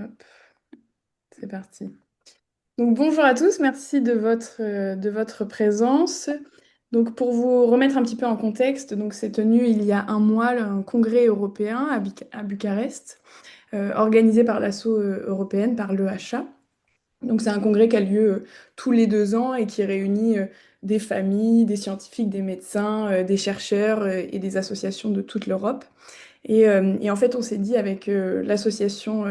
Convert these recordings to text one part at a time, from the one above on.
Hop, c'est parti. Donc bonjour à tous, merci de votre présence. Donc pour vous remettre un petit peu en contexte, donc c'est tenu il y a un mois un congrès européen à Bucarest, organisé par l'Asso européenne, par l'EHA. Donc c'est un congrès qui a lieu tous les 2 ans et qui réunit des familles, des scientifiques, des médecins, des chercheurs et des associations de toute l'Europe. Et en fait, on s'est dit avec l'association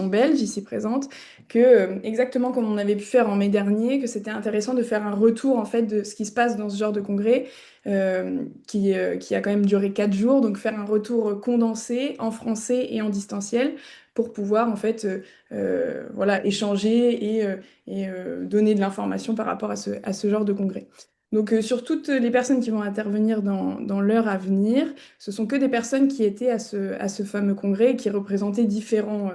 belge ici présente que, exactement comme on avait pu faire en mai dernier, que c'était intéressant de faire un retour en fait de ce qui se passe dans ce genre de congrès qui a quand même duré 4 jours, donc faire un retour condensé en français et en distanciel pour pouvoir en fait voilà, échanger et donner de l'information par rapport à ce genre de congrès. Donc sur toutes les personnes qui vont intervenir dans l'heure à venir, ce sont que des personnes qui étaient à ce fameux congrès et qui représentaient différents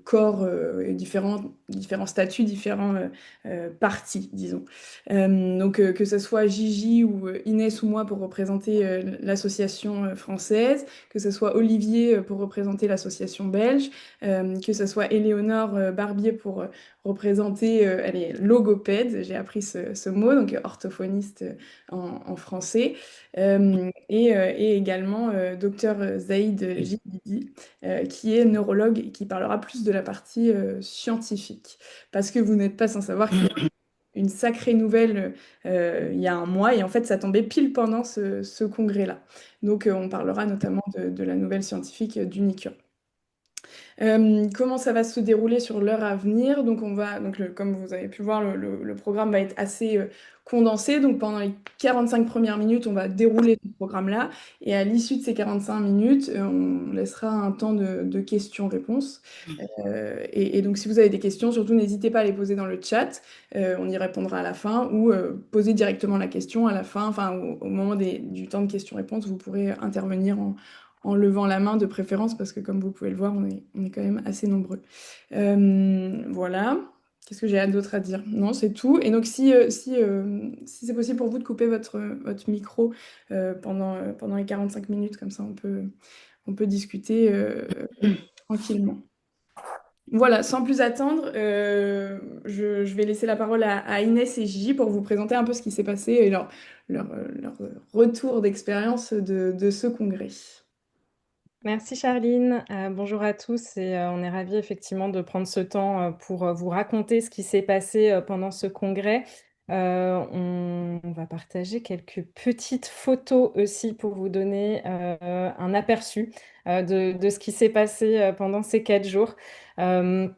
corps, et différents statuts, différents partis, disons. Donc que ce soit Gigi ou Inès ou moi pour représenter l'association française, que ce soit Olivier pour représenter l'association belge, que ce soit Éléonore Barbier pour représenter, elle est logopède, j'ai appris ce mot, donc orthophoniste en français. Et également docteur Zaïd Jibidi, qui est neurologue et qui parlera plus de la partie scientifique. Parce que vous n'êtes pas sans savoir qu'il y a une sacrée nouvelle il y a un mois, et en fait ça tombait pile pendant ce congrès-là. Donc on parlera notamment de la nouvelle scientifique d'Unicure. Comment ça va se dérouler sur l'heure à venir? Donc, comme vous avez pu voir, le programme va être assez condensé. Donc, pendant les 45 premières minutes, on va dérouler ce programme-là. Et à l'issue de ces 45 minutes, on laissera un temps de questions-réponses. Et donc, si vous avez des questions, surtout n'hésitez pas à les poser dans le chat. On y répondra à la fin ou poser directement la question à la fin. Enfin, au moment du temps de questions-réponses, vous pourrez intervenir en levant la main de préférence parce que comme vous pouvez le voir, on est quand même assez nombreux. Voilà. Qu'est-ce que j'ai d'autre à dire? Non, c'est tout. Et donc si c'est possible pour vous de couper votre micro pendant les 45 minutes, comme ça on peut discuter tranquillement. Voilà, sans plus attendre, je vais laisser la parole à Inès et Gigi pour vous présenter un peu ce qui s'est passé et leur retour d'expérience de ce congrès. Merci Charline. Bonjour à tous et on est ravis effectivement de prendre ce temps pour vous raconter ce qui s'est passé pendant ce congrès. On va partager quelques petites photos aussi pour vous donner un aperçu de ce qui s'est passé pendant ces 4 jours. Euh,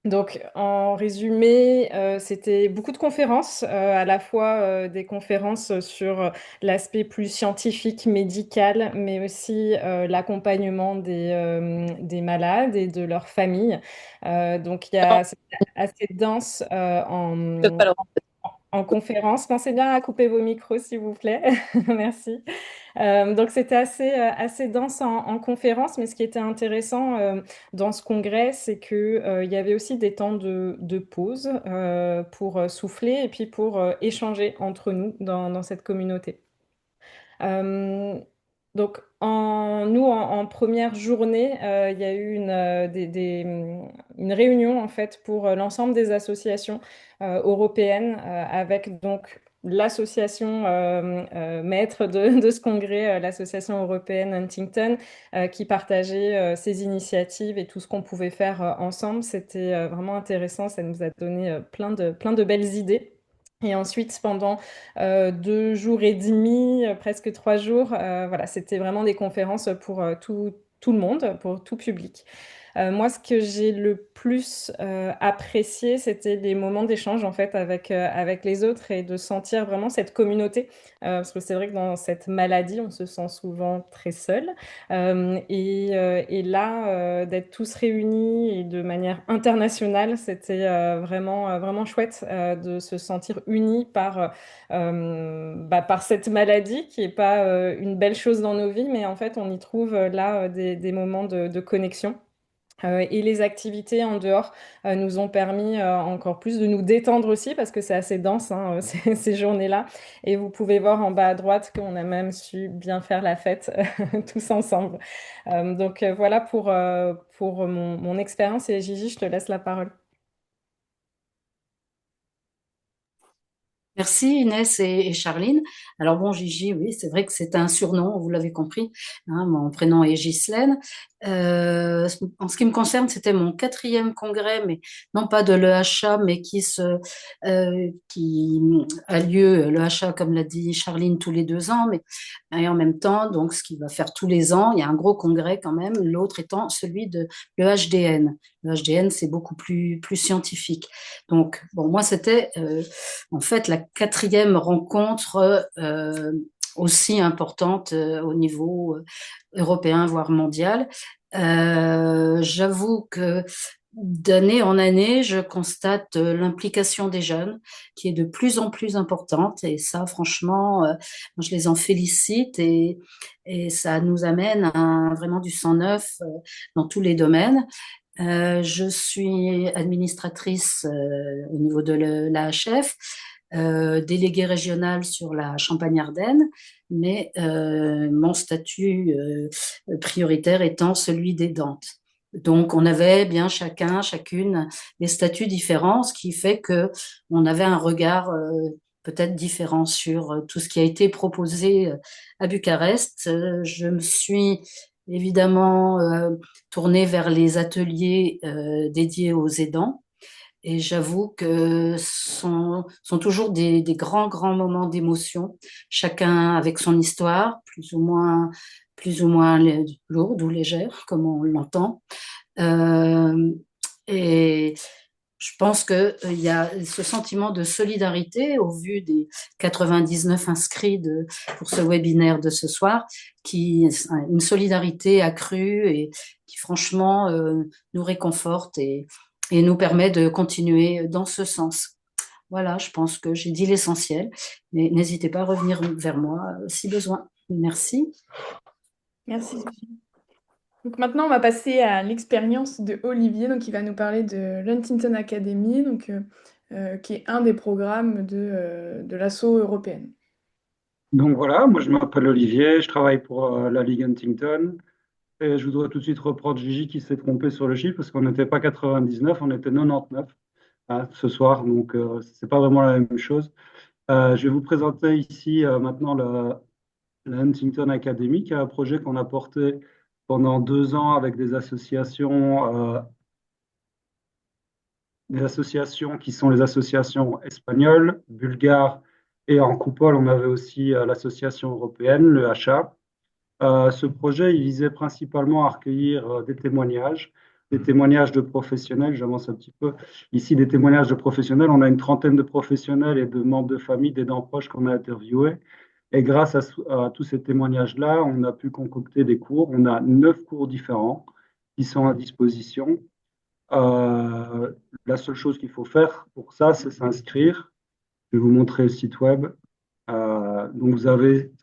donc, en résumé, c'était beaucoup de conférences, à la fois des conférences sur l'aspect plus scientifique, médical, mais aussi l'accompagnement des malades et de leurs familles. Donc, c'est assez dense en conférence. Pensez bien à couper vos micros, s'il vous plaît. Merci. Donc, c'était assez dense en conférence, mais ce qui était intéressant dans ce congrès, c'est que, il y avait aussi des temps de pause pour souffler et puis pour échanger entre nous dans cette communauté. Euh, donc, en première journée, il y a eu une réunion en fait pour l'ensemble des associations européennes avec donc l'association maître de ce congrès, l'association européenne Huntington, qui partageait ses initiatives et tout ce qu'on pouvait faire ensemble. C'était vraiment intéressant, ça nous a donné plein de belles idées. Et ensuite, pendant 2 jours et demi, presque 3 jours. Voilà, c'était vraiment des conférences pour tout le monde, pour tout public. Moi, ce que j'ai le plus apprécié, c'était les moments d'échange en fait avec les autres et de sentir vraiment cette communauté. Parce que c'est vrai que dans cette maladie, on se sent souvent très seul. Et là, d'être tous réunis et de manière internationale, c'était vraiment chouette de se sentir unis par cette maladie qui n'est pas une belle chose dans nos vies, mais en fait, on y trouve là des moments de connexion. Et les activités en dehors nous ont permis encore plus de nous détendre aussi parce que c'est assez dense hein, ces journées-là. Et vous pouvez voir en bas à droite qu'on a même su bien faire la fête tous ensemble. Donc voilà pour mon expérience. Et Gigi, je te laisse la parole. Merci Inès et Charline. Alors bon, Gigi, oui, c'est vrai que c'est un surnom, vous l'avez compris. Hein, mon prénom est Ghislaine. En ce qui me concerne, c'était mon quatrième congrès, mais non pas de l'EHA, mais qui a lieu, l'EHA, comme l'a dit Charline, tous les 2 ans, mais et en même temps, donc ce qui va faire tous les ans, il y a un gros congrès quand même, l'autre étant celui de l'EHDN. L'EHDN, c'est beaucoup plus scientifique. Donc, bon, moi, c'était en fait la quatrième rencontre aussi importante au niveau européen, voire mondial. J'avoue que d'année en année, je constate l'implication des jeunes qui est de plus en plus importante. Et ça, franchement, je les en félicite et ça nous amène à vraiment du sang neuf dans tous les domaines. Je suis administratrice au niveau de l'AHF, déléguée régionale sur la Champagne-Ardenne, mais mon statut prioritaire étant celui d'aidante. Donc, on avait bien chacune des statuts différents, ce qui fait que on avait un regard peut-être différent sur tout ce qui a été proposé à Bucarest. Je me suis évidemment tournée vers les ateliers dédiés aux aidants. Et j'avoue que sont toujours des grands, grands moments d'émotion, chacun avec son histoire, plus ou moins lourde ou légère, comme on l'entend. Euh, et je pense qu'il y a ce sentiment de solidarité au vu des 99 inscrits pour ce webinaire de ce soir, une solidarité accrue et qui franchement nous réconforte et nous permet de continuer dans ce sens. Voilà, je pense que j'ai dit l'essentiel, mais n'hésitez pas à revenir vers moi si besoin. Merci. Merci. Donc maintenant, on va passer à l'expérience de Olivier, donc il va nous parler de l'Huntington Academy, qui est un des programmes de l'asso européenne. Donc voilà, moi je m'appelle Olivier, je travaille pour la Ligue Huntington et je voudrais tout de suite reprendre Gigi qui s'est trompé sur le chiffre parce qu'on n'était pas 99, on était 99 hein, ce soir, donc c'est pas vraiment la même chose. Je vais vous présenter ici maintenant la Huntington Academy, qui est un projet qu'on a porté pendant 2 ans avec des associations qui sont les associations espagnoles, bulgares et en coupole, on avait aussi l'association européenne, le HA. Ce projet, il visait principalement à recueillir des témoignages de professionnels. J'avance un petit peu. Ici, des témoignages de professionnels. On a une trentaine de professionnels et de membres de famille, d'aidants proches qu'on a interviewés. Et grâce à tous ces témoignages-là, on a pu concocter des cours. On a 9 cours différents qui sont à disposition. La seule chose qu'il faut faire pour ça, c'est s'inscrire. Je vais vous montrer le site web. Donc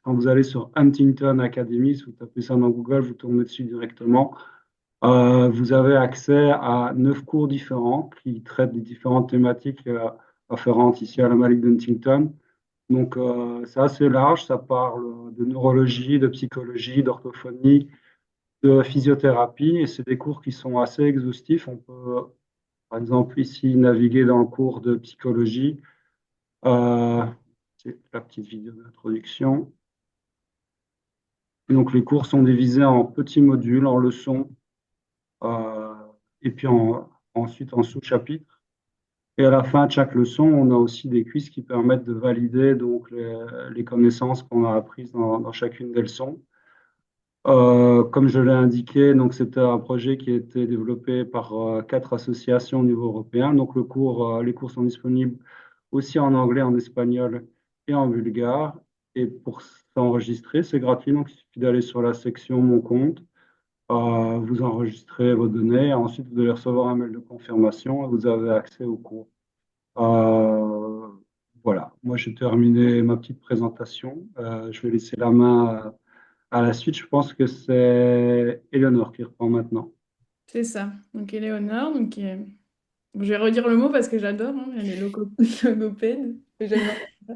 quand vous allez sur Huntington Academy, si vous tapez ça dans Google, vous tournez dessus directement. Vous avez accès à 9 cours différents qui traitent des différentes thématiques afférentes ici à la maladie d'Huntington. Donc c'est assez large, ça parle de neurologie, de psychologie, d'orthophonie, de physiothérapie, et c'est des cours qui sont assez exhaustifs. On peut, par exemple, ici naviguer dans le cours de psychologie. Euh, c'est la petite vidéo d'introduction. Donc, les cours sont divisés en petits modules, en leçons, euh, et puis ensuite en sous-chapitres. Et à la fin de chaque leçon, on a aussi des quiz qui permettent de valider donc, les connaissances qu'on a apprises dans chacune des leçons. Comme je l'ai indiqué, donc c'était un projet qui a été développé par 4 associations au niveau européen. Donc les cours sont disponibles aussi en anglais, en espagnol et en bulgare. Et pour s'enregistrer, c'est gratuit. Donc il suffit d'aller sur la section Mon compte, vous enregistrez vos données. Ensuite, vous allez recevoir un mail de confirmation et vous avez accès aux cours. Euh, voilà, moi j'ai terminé ma petite présentation. Je vais laisser la main à la suite, je pense que c'est Eleanor qui reprend maintenant. C'est ça. Donc Éléonore, je vais redire le mot parce que j'adore, hein, elle est logopède. J'aime bien ça.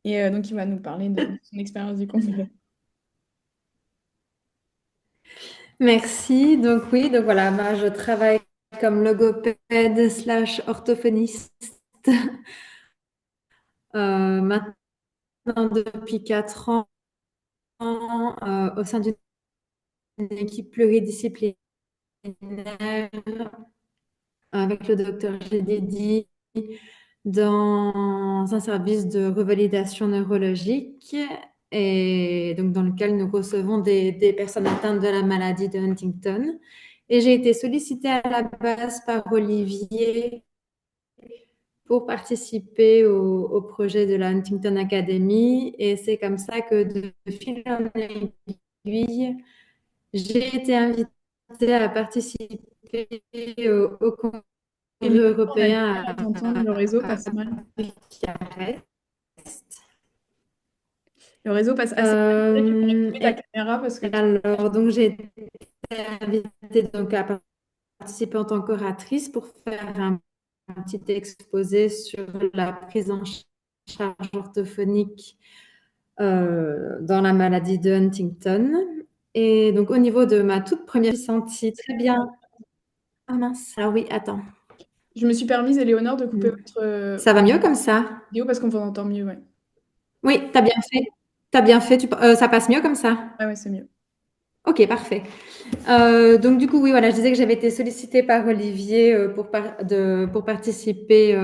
Et donc il va nous parler de son expérience du congrès. Merci. Donc oui, donc voilà, je travaille comme logopède slash orthophoniste maintenant depuis 4 ans au sein d'une équipe pluridisciplinaire avec le docteur Gédédi dans un service de revalidation neurologique et donc dans lequel nous recevons des personnes atteintes de la maladie de Huntington. Et j'ai été sollicitée à la base par Olivier pour participer au projet de la Huntington Academy. Et c'est comme ça que de fil en aiguille, j'ai été invitée à participer au congrès Et les on a du européen mal à t'entendre, le réseau passe mal. Bucarest. Le réseau passe assez mal. Peut-être que tu peux activer ta Et caméra parce que alors, donc, j'ai été invitée donc, à participer en tant qu'oratrice pour faire un petit exposé sur la prise en charge orthophonique dans la maladie de Huntington. Et donc, au niveau de ma toute première, j'ai senti très bien. Ah mince, alors oui, attends. je me suis permise, Éléonore, de couper Ça va mieux comme ça? vidéo parce qu'on vous entend mieux, ouais. Oui, t'as bien fait. T'as bien fait. Ça passe mieux comme ça? Ah ouais, c'est mieux. Ok, parfait. Donc du coup, oui, voilà, je disais que j'avais été sollicitée par Olivier pour participer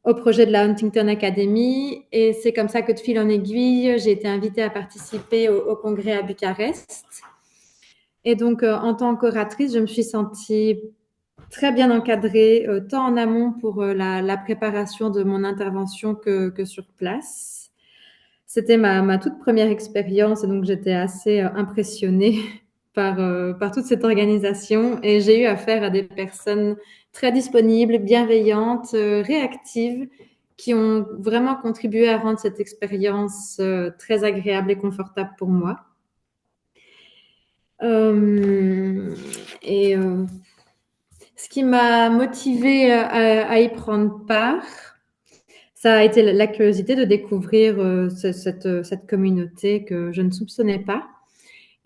au projet de la Huntington Academy. Et c'est comme ça que de fil en aiguille, j'ai été invitée à participer au congrès à Bucarest. Et donc, en tant qu'oratrice, je me suis sentie très bien encadrée, tant en amont pour la préparation de mon intervention que sur place. C'était ma toute première expérience et donc j'étais assez impressionnée par toute cette organisation et j'ai eu affaire à des personnes très disponibles, bienveillantes, réactives, qui ont vraiment contribué à rendre cette expérience très agréable et confortable pour moi. Et ce qui m'a motivée à y prendre part, ça a été la curiosité de découvrir cette communauté que je ne soupçonnais pas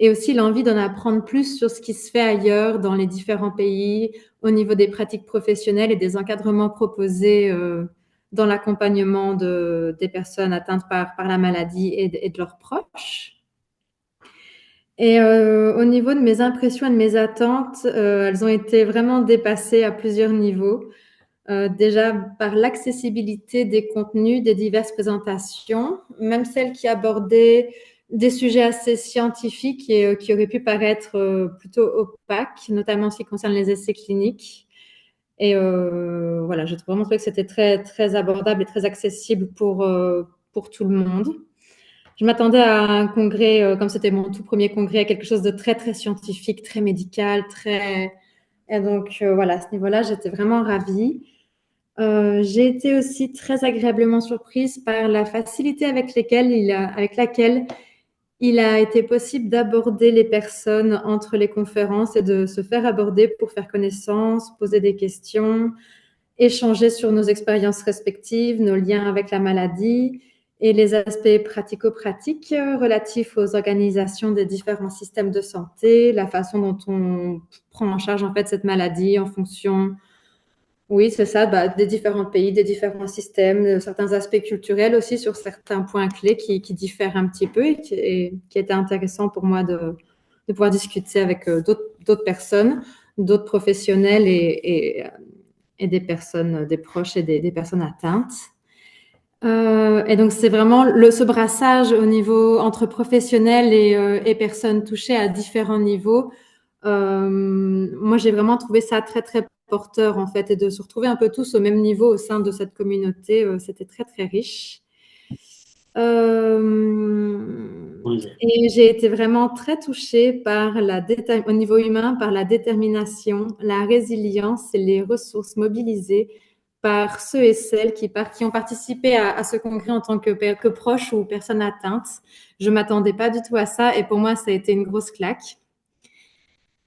et aussi l'envie d'en apprendre plus sur ce qui se fait ailleurs dans les différents pays au niveau des pratiques professionnelles et des encadrements proposés dans l'accompagnement des personnes atteintes par la maladie et de leurs proches. Et au niveau de mes impressions et de mes attentes, elles ont été vraiment dépassées à plusieurs niveaux. Déjà par l'accessibilité des contenus des diverses présentations, même celles qui abordaient des sujets assez scientifiques et qui auraient pu paraître plutôt opaques, notamment en ce qui concerne les essais cliniques. Et voilà, j'ai vraiment trouvé que c'était très, très abordable et très accessible pour tout le monde. Je m'attendais à un congrès, comme c'était mon tout premier congrès, à quelque chose de très, très scientifique, très médical, très... Et donc, voilà, à ce niveau-là, j'étais vraiment ravie. J'ai été aussi très agréablement surprise par la facilité avec laquelle il a été possible d'aborder les personnes entre les conférences et de se faire aborder pour faire connaissance, poser des questions, échanger sur nos expériences respectives, nos liens avec la maladie et les aspects pratico-pratiques relatifs aux organisations des différents systèmes de santé, la façon dont on prend en charge en fait cette maladie en fonction, oui, c'est ça, des différents pays, des différents systèmes, certains aspects culturels aussi sur certains points clés qui diffèrent un petit peu et qui était intéressant pour moi de pouvoir discuter avec d'autres personnes, d'autres professionnels et des personnes, des proches et des personnes atteintes. Et donc, c'est vraiment ce brassage au niveau entre professionnels et personnes touchées à différents niveaux. Moi, j'ai vraiment trouvé ça très, très porteur, en fait, et de se retrouver un peu tous au même niveau au sein de cette communauté, c'était très, très riche. Et j'ai été vraiment très touchée au niveau humain par la détermination, la résilience et les ressources mobilisées par ceux et celles qui ont participé à ce congrès en tant que proches ou personnes atteintes. Je ne m'attendais pas du tout à ça et pour moi, ça a été une grosse claque.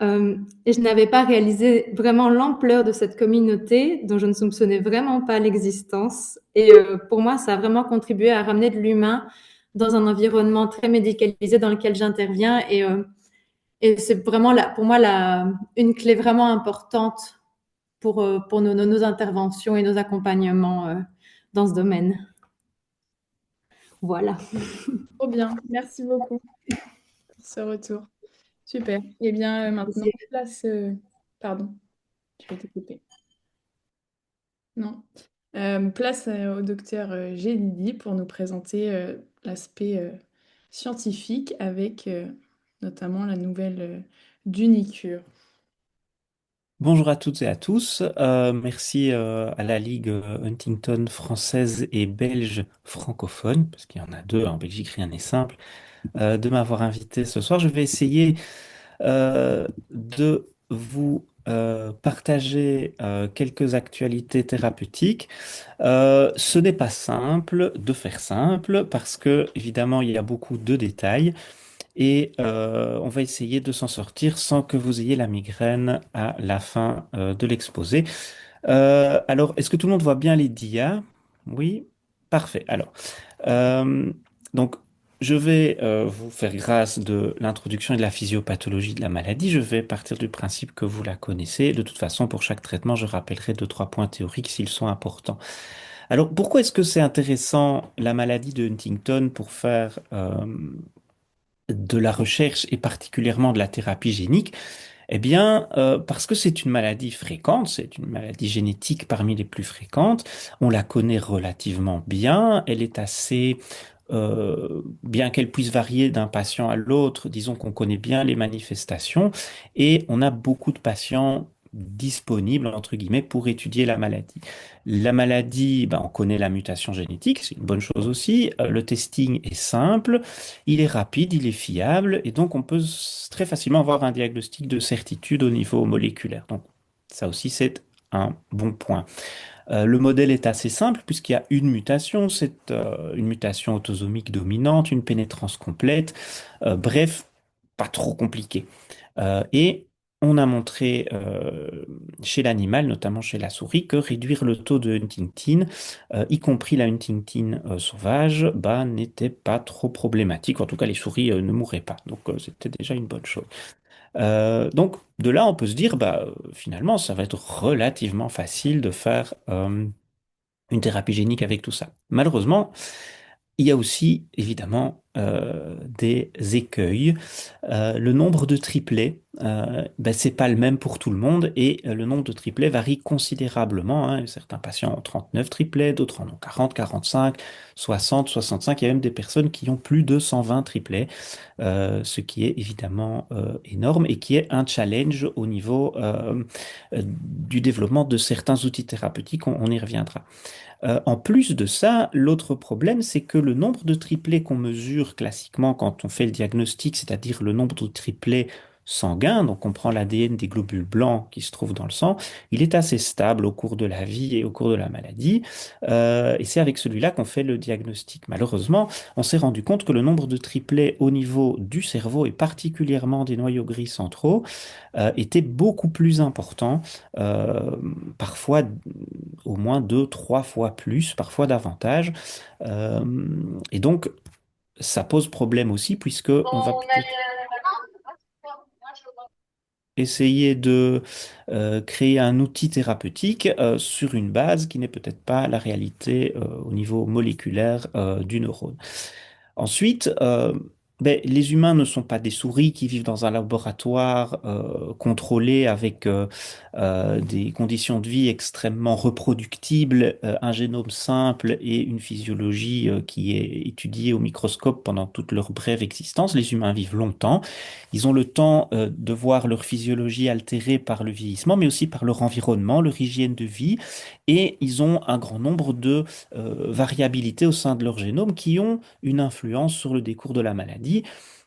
Et je n'avais pas réalisé vraiment l'ampleur de cette communauté dont je ne soupçonnais vraiment pas l'existence. Et pour moi, ça a vraiment contribué à ramener de l'humain dans un environnement très médicalisé dans lequel j'interviens. Et c'est vraiment pour moi une clé vraiment importante pour nos interventions et nos accompagnements dans ce domaine. Voilà. Trop bien. Merci beaucoup pour ce retour. Super. Eh bien, maintenant, place... Pardon, je vais te couper. Non. Place au docteur Gélidi pour nous présenter l'aspect scientifique avec notamment la nouvelle d'Unicure. Bonjour à toutes et à tous. Merci à la Ligue Huntington française et belge francophone, parce qu'il y en a deux, en Belgique rien n'est simple, de m'avoir invité ce soir. Je vais essayer de vous partager quelques actualités thérapeutiques. Ce n'est pas simple de faire simple, parce que évidemment il y a beaucoup de détails. Et on va essayer de s'en sortir sans que vous ayez la migraine à la fin de l'exposé. Alors, est-ce que tout le monde voit bien les dias? Oui, parfait. Alors, euh, donc, je vais vous faire grâce de l'introduction et de la physiopathologie de la maladie. Je vais partir du principe que vous la connaissez. De toute façon, pour chaque traitement, je rappellerai deux, trois points théoriques s'ils sont importants. Alors, pourquoi est-ce que c'est intéressant la maladie de Huntington pour faire de la recherche et particulièrement de la thérapie génique? Eh bien, parce que c'est une maladie fréquente, c'est une maladie génétique parmi les plus fréquentes, on la connaît relativement bien, elle est assez, bien qu'elle puisse varier d'un patient à l'autre, disons qu'on connaît bien les manifestations et on a beaucoup de patients disponibles, entre guillemets, pour étudier la maladie. La maladie, ben, on connaît la mutation génétique, c'est une bonne chose aussi. Le testing est simple, il est rapide, il est fiable, et donc on peut très facilement avoir un diagnostic de certitude au niveau moléculaire. Donc ça aussi, c'est un bon point. Le modèle est assez simple puisqu'il y a une mutation, c'est une mutation autosomique dominante, une pénétrance complète, bref, pas trop compliqué. Et on a montré chez l'animal, notamment chez la souris, que réduire le taux de huntingtin, y compris la huntingtin sauvage, bah, n'était pas trop problématique. En tout cas, les souris ne mouraient pas. Donc, c'était déjà une bonne chose. Donc, de là, on peut se dire, bah, finalement, ça va être relativement facile de faire une thérapie génique avec tout ça. Malheureusement, il y a aussi évidemment des écueils. Le nombre de triplets, ben, c'est pas le même pour tout le monde et le nombre de triplets varie considérablement, hein. Certains patients ont 39 triplets, d'autres en ont 40, 45, 60, 65. Il y a même des personnes qui ont plus de 120 triplets, ce qui est évidemment énorme et qui est un challenge au niveau du développement de certains outils thérapeutiques. On y reviendra. En plus de ça, l'autre problème, c'est que le nombre de triplets qu'on mesure classiquement quand on fait le diagnostic, c'est-à-dire le nombre de triplets sanguins, donc on prend l'ADN des globules blancs qui se trouvent dans le sang, il est assez stable au cours de la vie et au cours de la maladie. Et c'est avec celui-là qu'on fait le diagnostic. Malheureusement, on s'est rendu compte que le nombre de triplets au niveau du cerveau et particulièrement des noyaux gris centraux était beaucoup plus important, parfois au moins deux, trois fois plus, parfois davantage. Euh, et donc, ça pose problème aussi, puisque on va peut-être essayer de créer un outil thérapeutique sur une base qui n'est peut-être pas la réalité au niveau moléculaire du neurone. Ensuite, ben, les humains ne sont pas des souris qui vivent dans un laboratoire contrôlé avec des conditions de vie extrêmement reproductibles, un génome simple et une physiologie qui est étudiée au microscope pendant toute leur brève existence. Les humains vivent longtemps. Ils ont le temps de voir leur physiologie altérée par le vieillissement, mais aussi par leur environnement, leur hygiène de vie, et ils ont un grand nombre de variabilités au sein de leur génome qui ont une influence sur le décours de la maladie.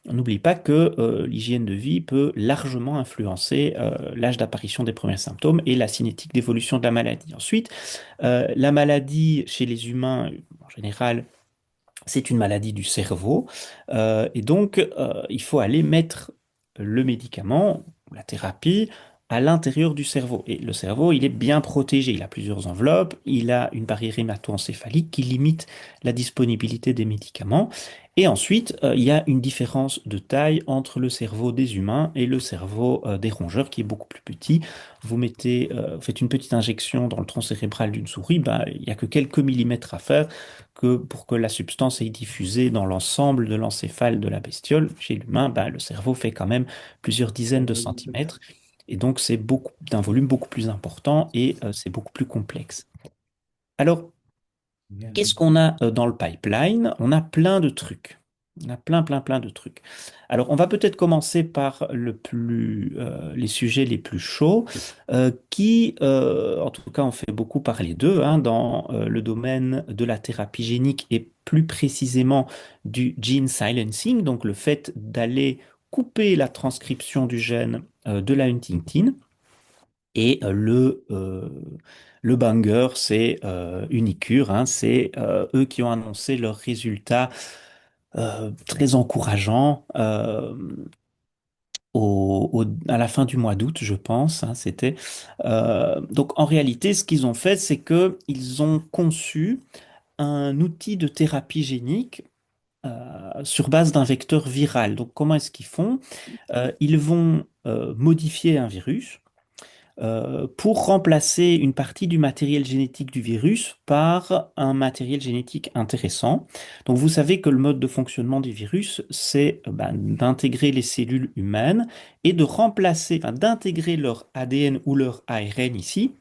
On n'oublie pas que l'hygiène de vie peut largement influencer l'âge d'apparition des premiers symptômes et la cinétique d'évolution de la maladie. Ensuite, la maladie chez les humains, en général, c'est une maladie du cerveau. Et donc, il faut aller mettre le médicament, ou la thérapie à l'intérieur du cerveau. Et le cerveau, il est bien protégé. Il a plusieurs enveloppes, il a une barrière hémato-encéphalique qui limite la disponibilité des médicaments. Et ensuite, il y a une différence de taille entre le cerveau des humains et le cerveau des rongeurs qui est beaucoup plus petit. Vous faites une petite injection dans le tronc cérébral d'une souris, ben, il n'y a que quelques millimètres à faire que pour que la substance ait diffusé dans l'ensemble de l'encéphale de la bestiole. Chez l'humain, ben, le cerveau fait quand même plusieurs dizaines de centimètres. Et donc, c'est beaucoup d'un volume beaucoup plus important et c'est beaucoup plus complexe. Alors, qu'est-ce qu'on a dans le pipeline? On a plein de trucs. On a plein de trucs. Alors, on va peut-être commencer par les sujets les plus chauds, en tout cas, on fait beaucoup parler d'eux hein, dans le domaine de la thérapie génique et plus précisément du gene silencing, donc le fait d'aller couper la transcription du gène de la huntingtin. Et le banger, c'est Unicure, hein, c'est eux qui ont annoncé leurs résultats très encourageants à la fin du mois d'août, je pense. Hein, c'était donc en réalité, ce qu'ils ont fait, c'est que ils ont conçu un outil de thérapie génique sur base d'un vecteur viral. Donc comment est-ce qu'ils font? Ils vont modifier un virus pour remplacer une partie du matériel génétique du virus par un matériel génétique intéressant. Donc vous savez que le mode de fonctionnement du virus, c'est d'intégrer les cellules humaines et de remplacer, d'intégrer leur ADN ou leur ARN ici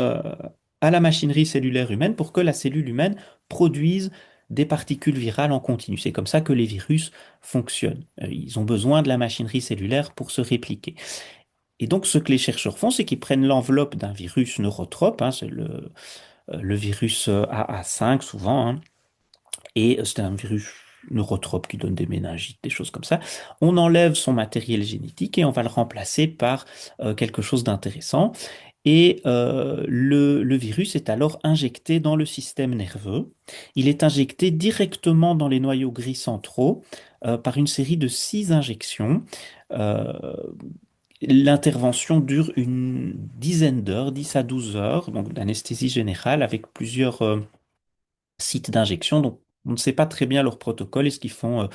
euh, à la machinerie cellulaire humaine pour que la cellule humaine produise des particules virales en continu. C'est comme ça que les virus fonctionnent. Ils ont besoin de la machinerie cellulaire pour se répliquer. Et donc, ce que les chercheurs font, c'est qu'ils prennent l'enveloppe d'un virus neurotrope, hein, c'est le virus AA5 souvent, hein, et c'est un virus neurotrope qui donne des méningites, des choses comme ça. On enlève son matériel génétique et on va le remplacer par quelque chose d'intéressant. Et le virus est alors injecté dans le système nerveux. Il est injecté directement dans les noyaux gris centraux par une série de 6 injections. Euh, L'intervention dure une dizaine d'heures, 10 à 12 heures, donc d'anesthésie générale avec plusieurs sites d'injection. Donc, on ne sait pas très bien leur protocole. Est-ce qu'ils font,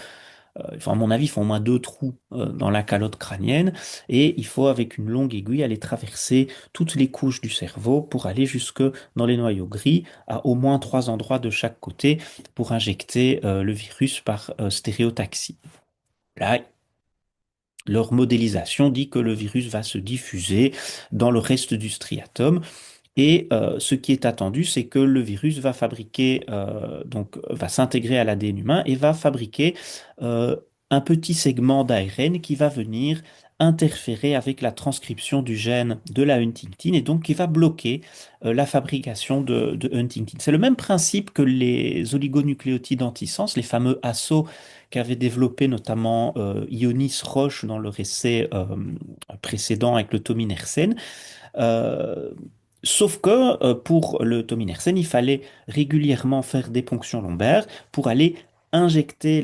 à mon avis, ils font au moins 2 trous dans la calotte crânienne et il faut, avec une longue aiguille, aller traverser toutes les couches du cerveau pour aller jusque dans les noyaux gris, à au moins 3 endroits de chaque côté pour injecter le virus par stéréotaxie. Là, leur modélisation dit que le virus va se diffuser dans le reste du striatum. Et ce qui est attendu, c'est que le virus va va s'intégrer à l'ADN humain et va fabriquer euh, un petit segment d'ARN qui va venir interférer avec la transcription du gène de la huntingtin et donc qui va bloquer la fabrication de huntingtin. C'est le même principe que les oligonucléotides antisense, les fameux ASO qu'avait développé notamment Ionis Roche dans leur essai précédent avec le tominersen. Euh, Sauf que pour le tominersen, il fallait régulièrement faire des ponctions lombaires pour aller injecter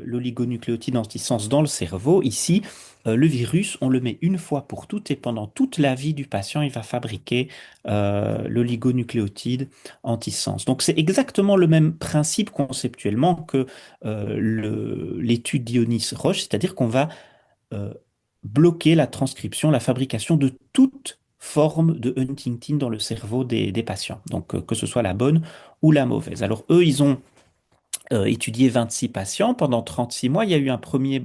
l'oligonucléotide antisense dans le cerveau. Ici, le virus, on le met une fois pour toutes et pendant toute la vie du patient, il va fabriquer l'oligonucléotide antisense. Donc c'est exactement le même principe conceptuellement que l'étude d'Ionis Roche, c'est-à-dire qu'on va euh, bloquer la transcription, la fabrication de toute forme de Huntington dans le cerveau des patients, donc que ce soit la bonne ou la mauvaise. Alors eux, ils ont étudié 26 patients pendant 36 mois. Il y a eu un premier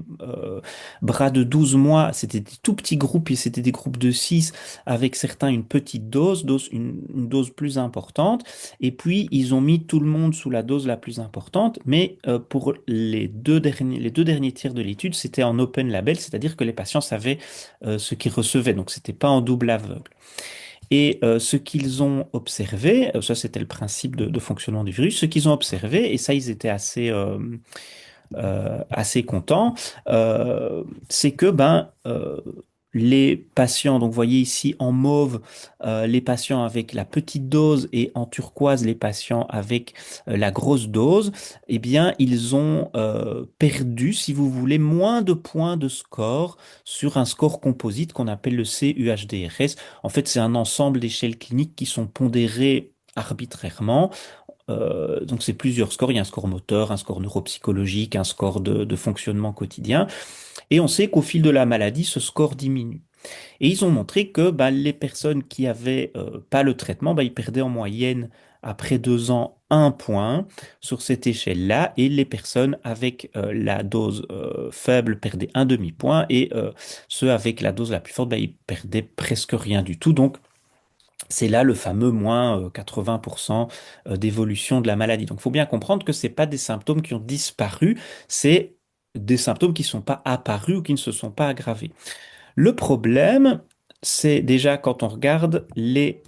bras de 12 mois, c'était des tout petits groupes, et c'était des groupes de 6 avec certains une petite une dose plus importante. Et puis, ils ont mis tout le monde sous la dose la plus importante, mais pour les deux derniers tiers de l'étude, c'était en open label, c'est-à-dire que les patients savaient ce qu'ils recevaient, donc c'était pas en double aveugle. Et ce qu'ils ont observé, ça c'était le principe de fonctionnement du virus, ce qu'ils ont observé, et ça ils étaient assez contents, c'est que les patients, donc vous voyez ici en mauve les patients avec la petite dose et en turquoise les patients avec la grosse dose, eh bien ils ont perdu, si vous voulez, moins de points de score sur un score composite qu'on appelle le CUHDRS. En fait, c'est un ensemble d'échelles cliniques qui sont pondérées arbitrairement. Donc c'est plusieurs scores. Il y a un score moteur, un score neuropsychologique, un score de fonctionnement quotidien. Et on sait qu'au fil de la maladie, ce score diminue. Et ils ont montré que bah, les personnes qui avaient pas le traitement, bah, ils perdaient en moyenne après 2 ans 1 point sur cette échelle-là, et les personnes avec la dose faible perdaient un demi-point, et ceux avec la dose la plus forte, bah, ils perdaient presque rien du tout. Donc c'est là le fameux moins 80% d'évolution de la maladie. Donc il faut bien comprendre que ce n'est pas des symptômes qui ont disparu, c'est des symptômes qui ne sont pas apparus ou qui ne se sont pas aggravés. Le problème, c'est déjà quand on regarde les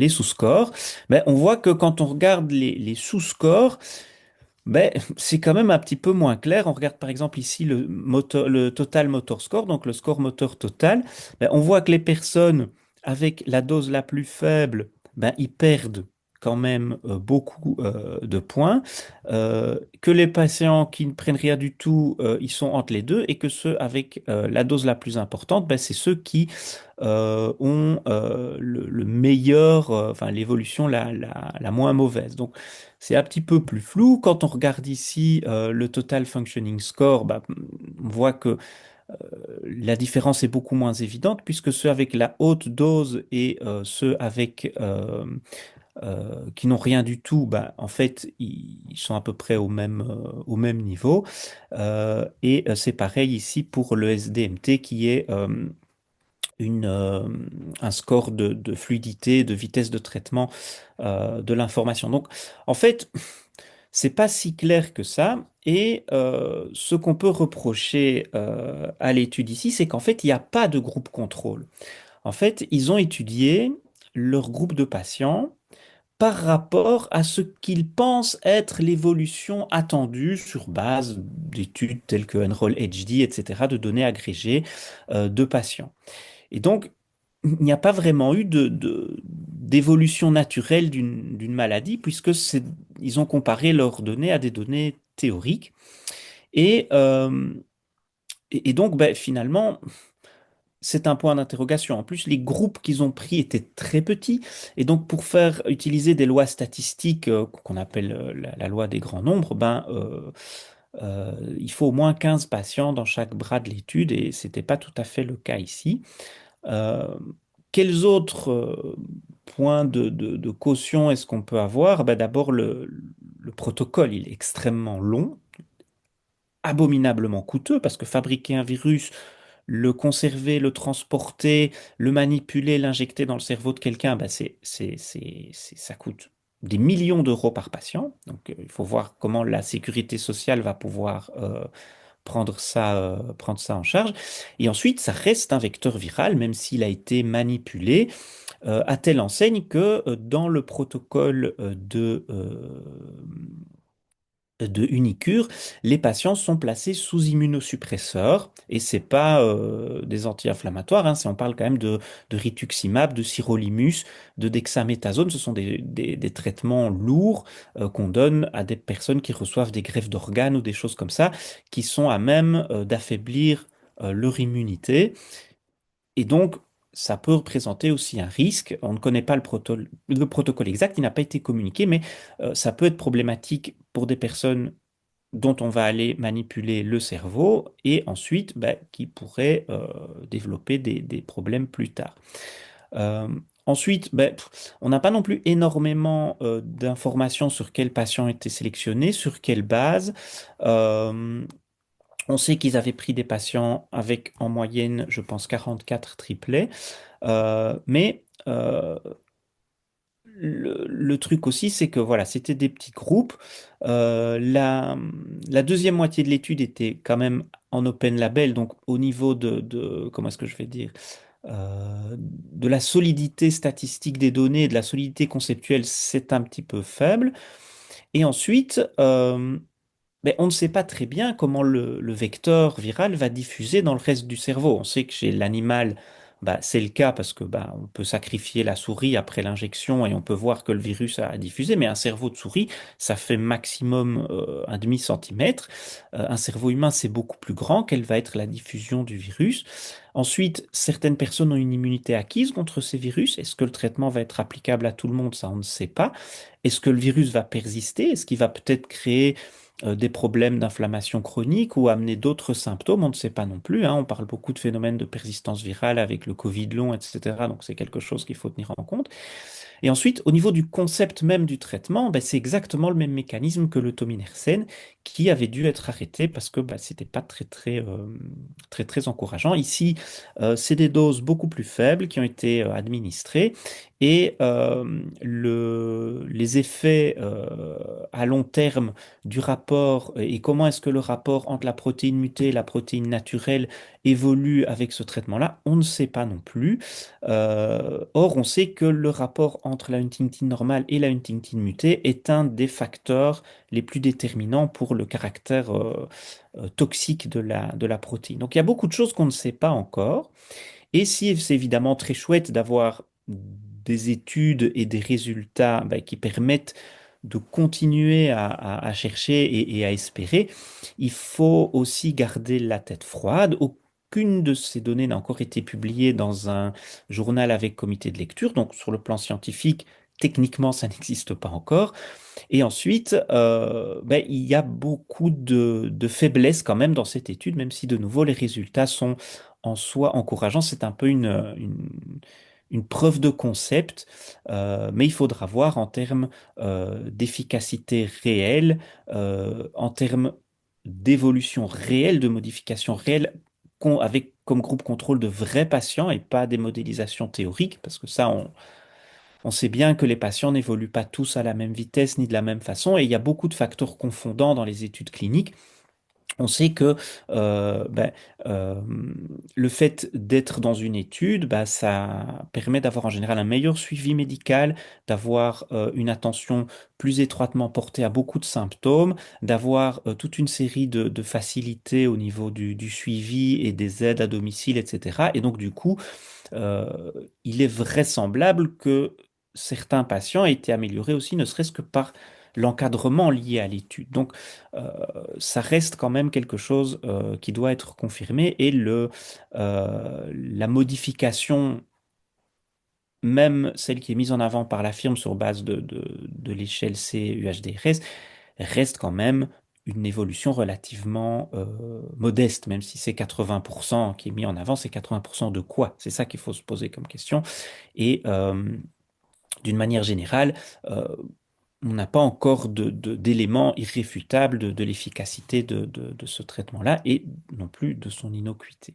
sous-scores, ben, on voit que quand on regarde les sous-scores, ben, c'est quand même un petit peu moins clair. On regarde par exemple ici le total motor score, donc le score moteur total. Ben, on voit que les personnes avec la dose la plus faible, ben, ils perdent quand même beaucoup de points, que les patients qui ne prennent rien du tout, ils sont entre les deux, et que ceux avec la dose la plus importante, ben, c'est ceux qui ont le meilleur, enfin l'évolution la moins mauvaise. Donc c'est un petit peu plus flou. Quand on regarde ici le Total Functioning Score, bah, on voit que la différence est beaucoup moins évidente, puisque ceux avec la haute dose et ceux avec qui n'ont rien du tout, bah, en fait, ils sont à peu près au même niveau. Et c'est pareil ici pour le SDMT, qui est une, euh, un score de fluidité, de vitesse de traitement de l'information. Donc, en fait, c'est pas si clair que ça. Et ce qu'on peut reprocher à l'étude ici, c'est qu'en fait, il n'y a pas de groupe contrôle. En fait, ils ont étudié leur groupe de patients par rapport à ce qu'ils pensent être l'évolution attendue sur base d'études telles que Enroll HD, etc., de données agrégées de patients. Et donc, il n'y a pas vraiment eu d'évolution naturelle d'une maladie, puisque ils ont comparé leurs données à des données théoriques. Et, euh, et donc, ben, finalement, c'est un point d'interrogation. En plus, les groupes qu'ils ont pris étaient très petits. Et donc, pour faire utiliser des lois statistiques qu'on appelle la loi des grands nombres, il faut au moins 15 patients dans chaque bras de l'étude, et ce n'était pas tout à fait le cas ici. Euh, Quels autres points de caution est-ce qu'on peut avoir? Ben, d'abord, le protocole, il est extrêmement long, abominablement coûteux, parce que fabriquer un virus, le conserver, le transporter, le manipuler, l'injecter dans le cerveau de quelqu'un, ben, ça coûte des millions d'euros par patient. Donc, il faut voir comment la sécurité sociale va pouvoir prendre ça en charge. Et ensuite, ça reste un vecteur viral, même s'il a été manipulé, à telle enseigne que dans le protocole de Unicure, les patients sont placés sous immunosuppresseurs, et c'est pas des anti-inflammatoires, hein, on parle quand même de rituximab, de sirolimus, de dexaméthasone. Ce sont des traitements lourds qu'on donne à des personnes qui reçoivent des greffes d'organes ou des choses comme ça, qui sont à même d'affaiblir leur immunité. Et donc, ça peut représenter aussi un risque. On ne connaît pas le protocole exact, il n'a pas été communiqué, mais ça peut être problématique pour des personnes dont on va aller manipuler le cerveau, et ensuite qui pourraient développer des problèmes plus tard. Euh, Ensuite, on n'a pas non plus énormément d'informations sur quels patients étaient sélectionnés, sur quelle base. Euh, on sait qu'ils avaient pris des patients avec en moyenne, je pense, 44 triplets. Mais le truc aussi, c'est que voilà, c'était des petits groupes. La deuxième moitié de l'étude était quand même en open label, donc au niveau comment est-ce que je vais dire, de la solidité statistique des données, de la solidité conceptuelle, c'est un petit peu faible. Et ensuite, mais on ne sait pas très bien comment le vecteur viral va diffuser dans le reste du cerveau. On sait que chez l'animal, bah, c'est le cas parce que bah, on peut sacrifier la souris après l'injection et on peut voir que le virus a diffusé, mais un cerveau de souris, ça fait maximum un demi-centimètre. Un cerveau humain, c'est beaucoup plus grand. Quelle va être la diffusion du virus? Ensuite, certaines personnes ont une immunité acquise contre ces virus. Est-ce que le traitement va être applicable à tout le monde? Ça, on ne sait pas. Est-ce que le virus va persister? Est-ce qu'il va peut-être créer des problèmes d'inflammation chronique ou amener d'autres symptômes? On ne sait pas non plus, hein. On parle beaucoup de phénomènes de persistance virale avec le Covid long, etc. Donc c'est quelque chose qu'il faut tenir en compte. Et ensuite, au niveau du concept même du traitement, ben, c'est exactement le même mécanisme que le tominersen qui avait dû être arrêté parce que ben, c'était pas très encourageant. Ici, c'est des doses beaucoup plus faibles qui ont été administrées et les effets à long terme du rapport et comment est-ce que le rapport entre la protéine mutée et la protéine naturelle évolue avec ce traitement-là, on ne sait pas non plus. Or, on sait que le rapport entre la huntingtin normale et la huntingtin mutée est un des facteurs les plus déterminants pour le caractère toxique de la protéine. Donc, il y a beaucoup de choses qu'on ne sait pas encore. Et si c'est évidemment très chouette d'avoir des études et des résultats bah, qui permettent de continuer à chercher et à espérer, il faut aussi garder la tête froide. Aucune de ces données n'a encore été publiée dans un journal avec comité de lecture, donc sur le plan scientifique, techniquement, ça n'existe pas encore. Et ensuite, ben, il y a beaucoup de faiblesses quand même dans cette étude, même si de nouveau les résultats sont en soi encourageants. C'est un peu une preuve de concept, mais il faudra voir en termes d'efficacité réelle, en termes d'évolution réelle, de modification réelle, avec comme groupe contrôle de vrais patients et pas des modélisations théoriques, parce que ça, on sait bien que les patients n'évoluent pas tous à la même vitesse ni de la même façon, et il y a beaucoup de facteurs confondants dans les études cliniques. On sait que ben, euh, le fait d'être dans une étude, ben, ça permet d'avoir en général un meilleur suivi médical, d'avoir une attention plus étroitement portée à beaucoup de symptômes, d'avoir toute une série de facilités au niveau du suivi et des aides à domicile, etc. Et donc, du coup, euh, il est vraisemblable que certains patients aient été améliorés aussi, ne serait-ce que par l'encadrement lié à l'étude. Donc, euh, ça reste quand même quelque chose qui doit être confirmé et la modification, même celle qui est mise en avant par la firme sur base de l'échelle C-UHDRS, reste quand même une évolution relativement modeste, même si c'est 80% qui est mis en avant, c'est 80% de quoi? C'est ça qu'il faut se poser comme question. Et d'une manière générale, euh, on n'a pas encore d'éléments irréfutables de l'efficacité de ce traitement-là et non plus de son innocuité.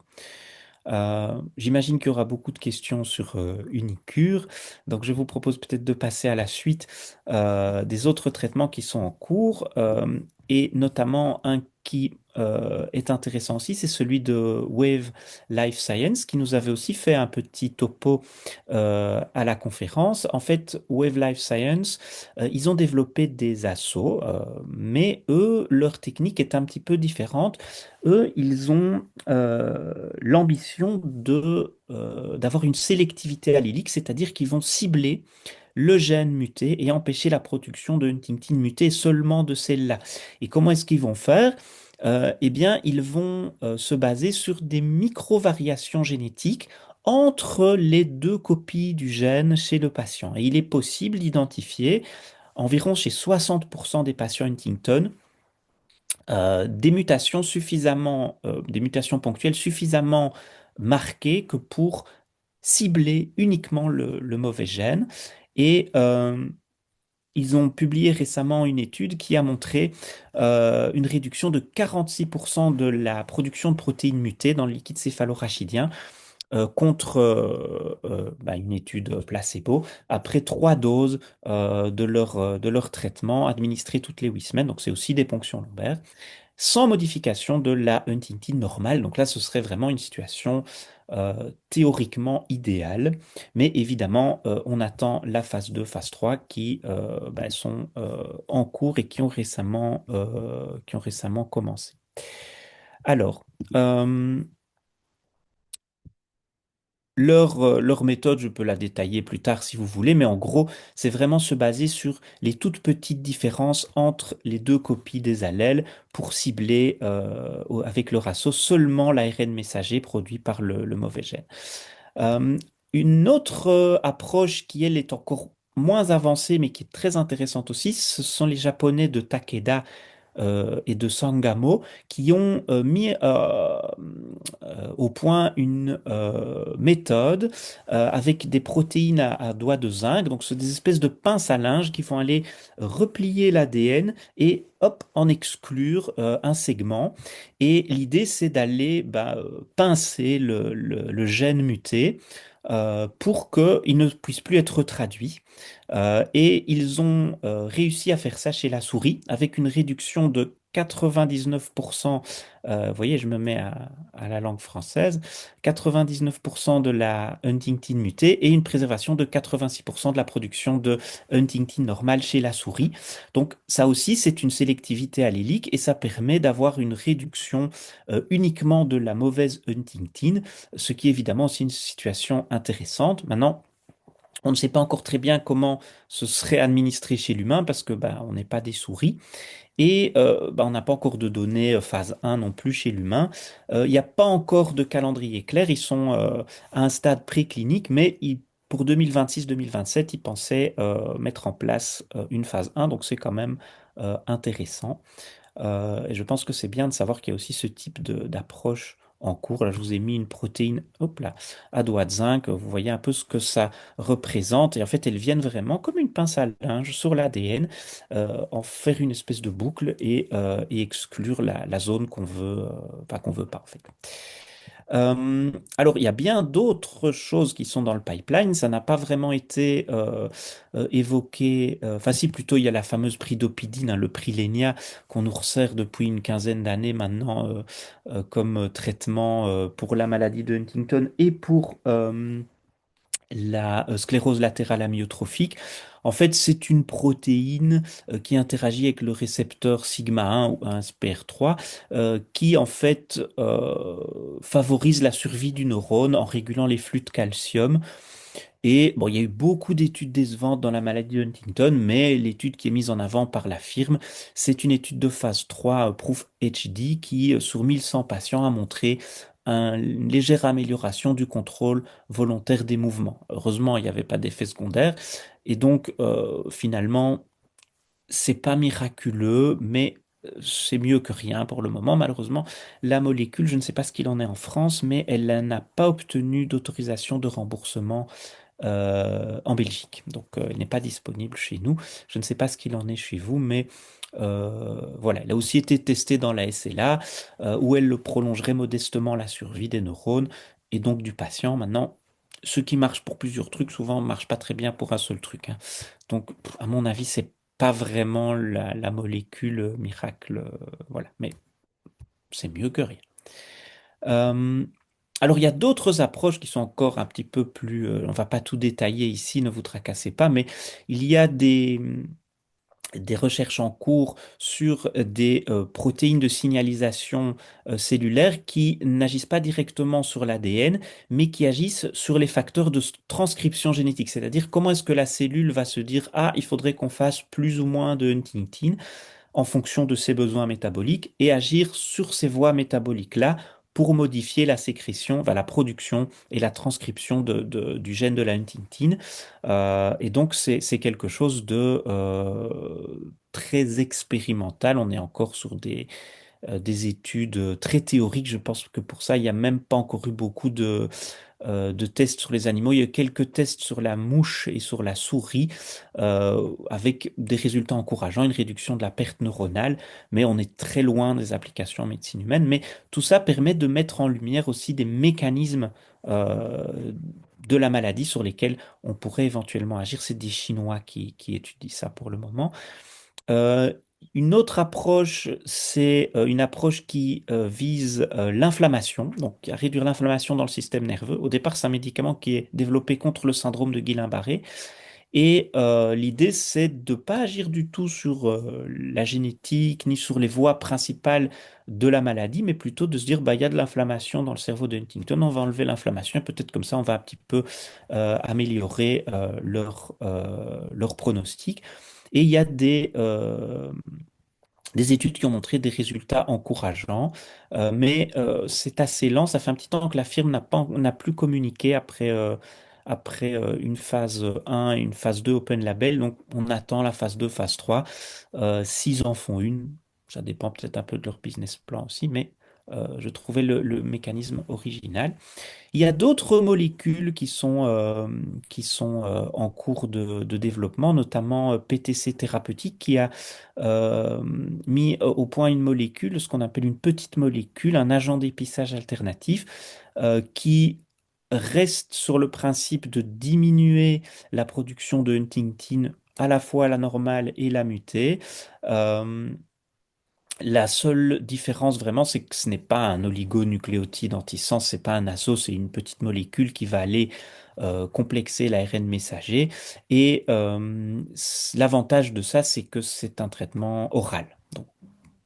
J'imagine qu'il y aura beaucoup de questions sur Unicure, donc je vous propose peut-être de passer à la suite des autres traitements qui sont en cours, et notamment un qui est intéressant aussi, c'est celui de Wave Life Science, qui nous avait aussi fait un petit topo à la conférence. En fait, Wave Life Science, ils ont développé des assaut, mais eux, leur technique est un petit peu différente. Eux, ils ont l'ambition d'avoir une sélectivité allélique, c'est-à-dire qu'ils vont cibler le gène muté et empêcher la production de Huntington muté seulement de celle-là. Et comment est-ce qu'ils vont faire? Eh bien, ils vont se baser sur des micro-variations génétiques entre les deux copies du gène chez le patient. Et il est possible d'identifier environ chez 60% des patients Huntington des mutations ponctuelles suffisamment marquées que pour cibler uniquement le mauvais gène. Et ils ont publié récemment une étude qui a montré une réduction de 46% de la production de protéines mutées dans le liquide céphalorachidien contre bah, une étude placebo après 3 doses de leur traitement administré toutes les 8 semaines. Donc c'est aussi des ponctions lombaires. sans modification de la Huntington normale. Donc là, ce serait vraiment une situation théoriquement idéale. Mais évidemment, on attend la phase 2, phase 3 qui sont en cours et qui ont récemment commencé. Alors, leur méthode, je peux la détailler plus tard si vous voulez, mais en gros, c'est vraiment se baser sur les toutes petites différences entre les deux copies des allèles pour cibler avec le rasso seulement l'ARN messager produit par le mauvais gène. Euh, une autre approche qui, elle, est encore moins avancée, mais qui est très intéressante aussi, ce sont les Japonais de Takeda et de Sangamo qui ont mis au point une méthode avec des protéines à doigts de zinc. Donc, c'est des espèces de pinces à linge qui vont aller replier l'ADN et hop, en exclure un segment. Et l'idée, c'est d'aller pincer le gène muté pour qu'il ne puisse plus être traduit. Et ils ont réussi à faire ça chez la souris avec une réduction de 99%, vous voyez, je me mets à la langue française, 99% de la Huntington mutée et une préservation de 86% de la production de Huntington normale chez la souris. Donc ça aussi, c'est une sélectivité allélique et ça permet d'avoir une réduction uniquement de la mauvaise Huntington, ce qui est évidemment aussi une situation intéressante. Maintenant, on ne sait pas encore très bien comment ce serait administré chez l'humain parce que on n'est pas des souris et on n'a pas encore de données phase 1 non plus chez l'humain. Il n'y a pas encore de calendrier clair, ils sont à un stade préclinique, mais pour 2026-2027, ils pensaient mettre en place une phase 1, donc c'est quand même intéressant. Et je pense que c'est bien de savoir qu'il y a aussi ce type d'approche en cours. Là, je vous ai mis une protéine, hop là, à doigt de zinc. Vous voyez un peu ce que ça représente. Et en fait, elles viennent vraiment comme une pince à linge sur l'ADN, en faire une espèce de boucle et exclure la zone qu'on veut, enfin qu'on veut pas en fait. Alors, il y a bien d'autres choses qui sont dans le pipeline. Ça n'a pas vraiment été évoqué. Enfin, si, plutôt, il y a la fameuse pridopidine, hein, le Prilenia, qu'on nous resserre depuis une quinzaine d'années maintenant comme traitement pour la maladie de Huntington et pour la sclérose latérale amyotrophique. En fait, c'est une protéine qui interagit avec le récepteur sigma 1 ou 1SPR3 qui, en fait, favorise la survie du neurone en régulant les flux de calcium. Et bon, il y a eu beaucoup d'études décevantes dans la maladie de Huntington, mais l'étude qui est mise en avant par la firme, c'est une étude de phase 3 Proof HD qui, sur 1100 patients, a montré une légère amélioration du contrôle volontaire des mouvements. Heureusement, il n'y avait pas d'effet secondaire. Et donc, finalement, c'est pas miraculeux, mais c'est mieux que rien pour le moment. Malheureusement, la molécule, je ne sais pas ce qu'il en est en France, mais elle n'a pas obtenu d'autorisation de remboursement en Belgique. Donc, elle n'est pas disponible chez nous. Je ne sais pas ce qu'il en est chez vous, mais voilà, elle a aussi été testée dans la SLA, où elle le prolongerait modestement la survie des neurones et donc du patient. Maintenant, ce qui marche pour plusieurs trucs, souvent, ne marche pas très bien pour un seul truc, hein. Donc, à mon avis, c'est pas vraiment la molécule miracle, voilà, mais c'est mieux que rien. Euh, alors, il y a d'autres approches qui sont encore un petit peu plus... on va pas tout détailler ici, ne vous tracassez pas, mais il y a des recherches en cours sur des protéines de signalisation cellulaire qui n'agissent pas directement sur l'ADN, mais qui agissent sur les facteurs de transcription génétique. C'est-à-dire comment est-ce que la cellule va se dire, ah, il faudrait qu'on fasse plus ou moins de Huntington en fonction de ses besoins métaboliques et agir sur ces voies métaboliques-là pour modifier la sécrétion, enfin, la production et la transcription du gène de la Huntington. Et donc, c'est quelque chose de très expérimental. On est encore sur des études très théoriques. Je pense que pour ça, il n'y a même pas encore eu beaucoup de tests sur les animaux. Il y a quelques tests sur la mouche et sur la souris avec des résultats encourageants, une réduction de la perte neuronale, mais on est très loin des applications en médecine humaine. Mais tout ça permet de mettre en lumière aussi des mécanismes de la maladie sur lesquels on pourrait éventuellement agir. C'est des Chinois qui étudient ça pour le moment. Une autre approche, c'est une approche qui vise l'inflammation, donc à réduire l'inflammation dans le système nerveux. Au départ, c'est un médicament qui est développé contre le syndrome de Guillain-Barré. Et l'idée, c'est de ne pas agir du tout sur la génétique ni sur les voies principales de la maladie, mais plutôt de se dire, bah, il y a de l'inflammation dans le cerveau de Huntington, on va enlever l'inflammation et peut-être comme ça, on va un petit peu améliorer leur pronostic. Et il y a des études qui ont montré des résultats encourageants, mais c'est assez lent. Ça fait un petit temps que la firme n'a plus communiqué après une phase 1 et une phase 2 Open Label. Donc, on attend la phase 2, phase 3. S'ils en font une, ça dépend peut-être un peu de leur business plan aussi, mais je trouvais le mécanisme original. Il y a d'autres molécules qui sont en cours de développement, notamment PTC Thérapeutique, qui a euh, mis au point une molécule, ce qu'on appelle une petite molécule, un agent d'épissage alternatif, qui reste sur le principe de diminuer la production de huntingtin, à la fois la normale et la mutée. Euh, la seule différence vraiment, c'est que ce n'est pas un oligonucléotide antisense, c'est pas un ASO, c'est une petite molécule qui va aller complexer l'ARN messager. Et l'avantage de ça, c'est que c'est un traitement oral. Donc,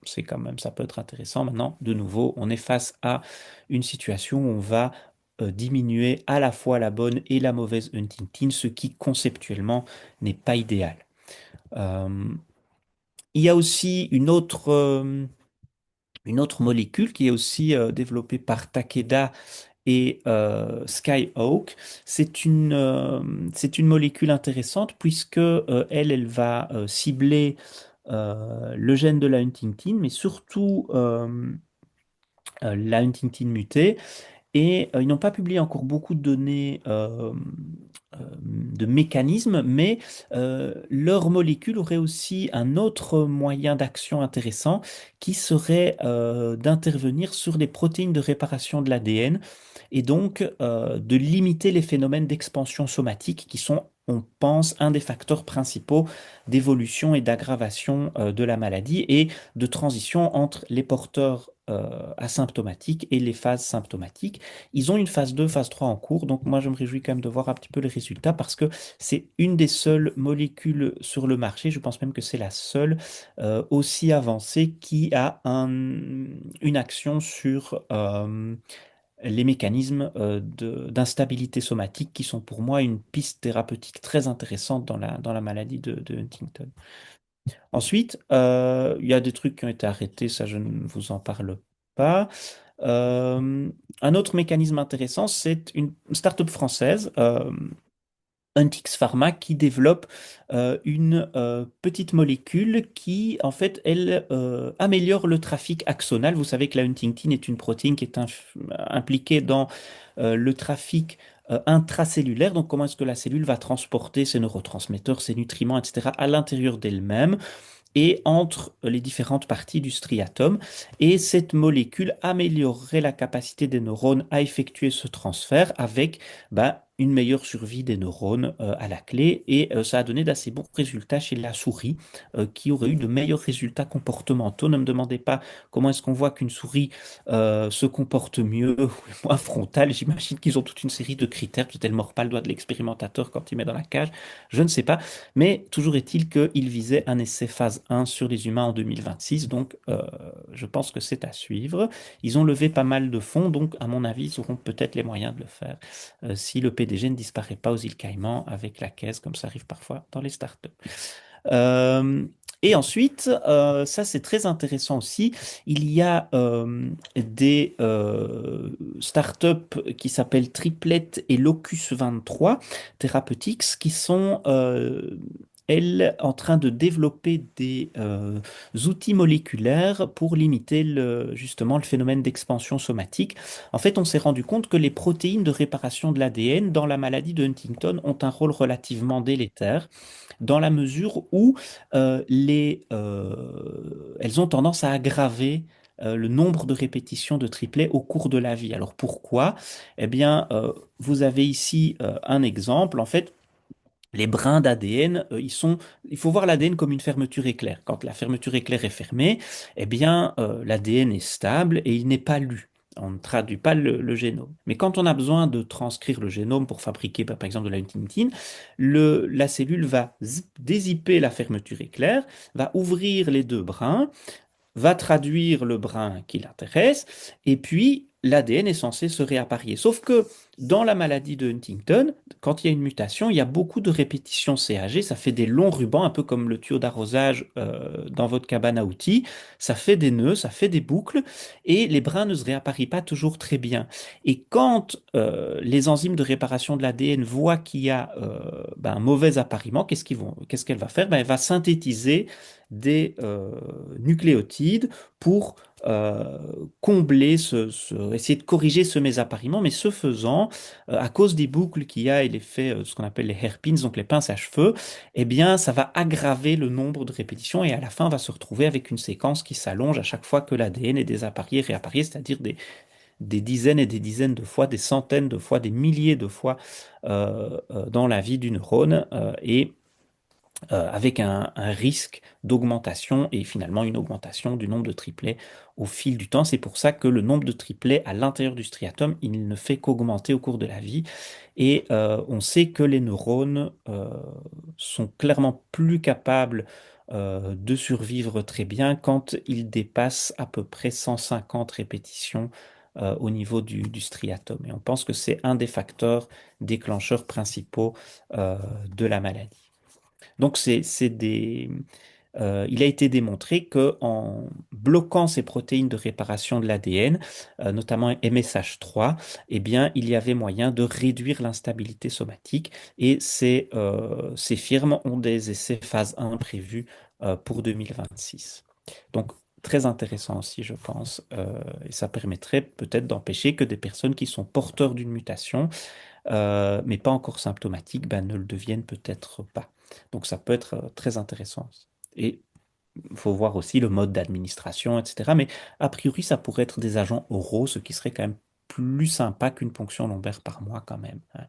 c'est quand même, ça peut être intéressant. Maintenant, de nouveau, on est face à une situation où on va diminuer à la fois la bonne et la mauvaise huntingtin, ce qui conceptuellement n'est pas idéal. Euh, il y a aussi une autre molécule qui est aussi développée par Takeda et Skyhawk. C'est une molécule intéressante puisque elle va cibler le gène de la huntingtin, mais surtout la huntingtin mutée. Et ils n'ont pas publié encore beaucoup de données de mécanismes, mais leur molécule aurait aussi un autre moyen d'action intéressant qui serait d'intervenir sur les protéines de réparation de l'ADN et donc de limiter les phénomènes d'expansion somatique qui sont, on pense, un des facteurs principaux d'évolution et d'aggravation de la maladie et de transition entre les porteurs asymptomatiques et les phases symptomatiques. Ils ont une phase 2, phase 3 en cours, donc moi je me réjouis quand même de voir un petit peu les résultats parce que c'est une des seules molécules sur le marché, je pense même que c'est la seule aussi avancée qui a une action sur les mécanismes d'instabilité somatique qui sont pour moi une piste thérapeutique très intéressante dans la maladie de Huntington. Ensuite, il y a des trucs qui ont été arrêtés, ça je ne vous en parle pas. Un autre mécanisme intéressant, c'est une start-up française, Huntix Pharma, qui développe une petite molécule qui, en fait, elle améliore le trafic axonal. Vous savez que la huntingtin est une protéine qui est impliquée dans le trafic intracellulaire. Donc, comment est-ce que la cellule va transporter ses neurotransmetteurs, ses nutriments, etc., à l'intérieur d'elle-même et entre les différentes parties du striatum. Et cette molécule améliorerait la capacité des neurones à effectuer ce transfert avec une meilleure survie des neurones à la clé. Et ça a donné d'assez bons résultats chez la souris qui aurait eu de meilleurs résultats comportementaux. Ne me demandez pas comment est-ce qu'on voit qu'une souris se comporte mieux ou est moins frontale. J'imagine qu'ils ont toute une série de critères. Peut-être elle ne mord pas le doigt de l'expérimentateur quand il met dans la cage. Je ne sais pas. Mais toujours est-il qu'il visait un essai phase 1 sur les humains en 2026, donc je pense que c'est à suivre. Ils ont levé pas mal de fonds, donc à mon avis, ils auront peut-être les moyens de le faire si le PDG ne disparaît pas aux îles Caïmans avec la caisse, comme ça arrive parfois dans les startups. Euh, et ensuite, ça c'est très intéressant aussi, il y a des startups qui s'appellent Triplet et Locus 23 Therapeutics qui sont, elles, en train de développer des outils moléculaires pour limiter justement le phénomène d'expansion somatique. En fait, on s'est rendu compte que les protéines de réparation de l'ADN dans la maladie de Huntington ont un rôle relativement délétère dans la mesure où elles ont tendance à aggraver le nombre de répétitions de triplets au cours de la vie. Alors pourquoi? Eh bien, vous avez ici un exemple. En fait, Les brins d'ADN, il faut voir l'ADN comme une fermeture éclair. Quand la fermeture éclair est fermée, eh bien, l'ADN est stable et il n'est pas lu. On ne traduit pas le génome. Mais quand on a besoin de transcrire le génome pour fabriquer, par exemple, de la huntingtine, la cellule va dézipper la fermeture éclair, va ouvrir les deux brins, va traduire le brin qui l'intéresse, et puis l'ADN est censé se réapparier. Sauf que dans la maladie de Huntington, quand il y a une mutation, il y a beaucoup de répétitions CAG, ça fait des longs rubans, un peu comme le tuyau d'arrosage dans votre cabane à outils, ça fait des nœuds, ça fait des boucles, et les brins ne se réapparient pas toujours très bien. Et quand les enzymes de réparation de l'ADN voient qu'il y a un mauvais appariement, qu'est-ce qu'elle va faire? Ben, elle va synthétiser des nucléotides pour combler essayer de corriger ce mésappariement, mais ce faisant, à cause des boucles qu'il y a et l'effet, ce qu'on appelle les hairpins, donc les pinces à cheveux, eh bien, ça va aggraver le nombre de répétitions et à la fin, on va se retrouver avec une séquence qui s'allonge à chaque fois que l'ADN est désapparié, réapparié, c'est-à-dire des dizaines et des dizaines de fois, des centaines de fois, des milliers de fois dans la vie du neurone et avec un risque d'augmentation et finalement une augmentation du nombre de triplets au fil du temps. C'est pour ça que le nombre de triplets à l'intérieur du striatum, il ne fait qu'augmenter au cours de la vie. Et on sait que les neurones sont clairement plus capables de survivre très bien quand ils dépassent à peu près 150 répétitions au niveau du striatum. Et on pense que c'est un des facteurs déclencheurs principaux de la maladie. Donc, il a été démontré que en bloquant ces protéines de réparation de l'ADN, notamment MSH3, eh bien, il y avait moyen de réduire l'instabilité somatique. Et ces firmes ont des essais phase 1 prévus pour 2026. Donc, très intéressant aussi, je pense. Et ça permettrait peut-être d'empêcher que des personnes qui sont porteurs d'une mutation mais pas encore symptomatiques, ben, ne le deviennent peut-être pas. Donc ça peut être très intéressant. Et il faut voir aussi le mode d'administration, etc. Mais a priori, ça pourrait être des agents oraux, ce qui serait quand même plus sympa qu'une ponction lombaire par mois quand même, hein.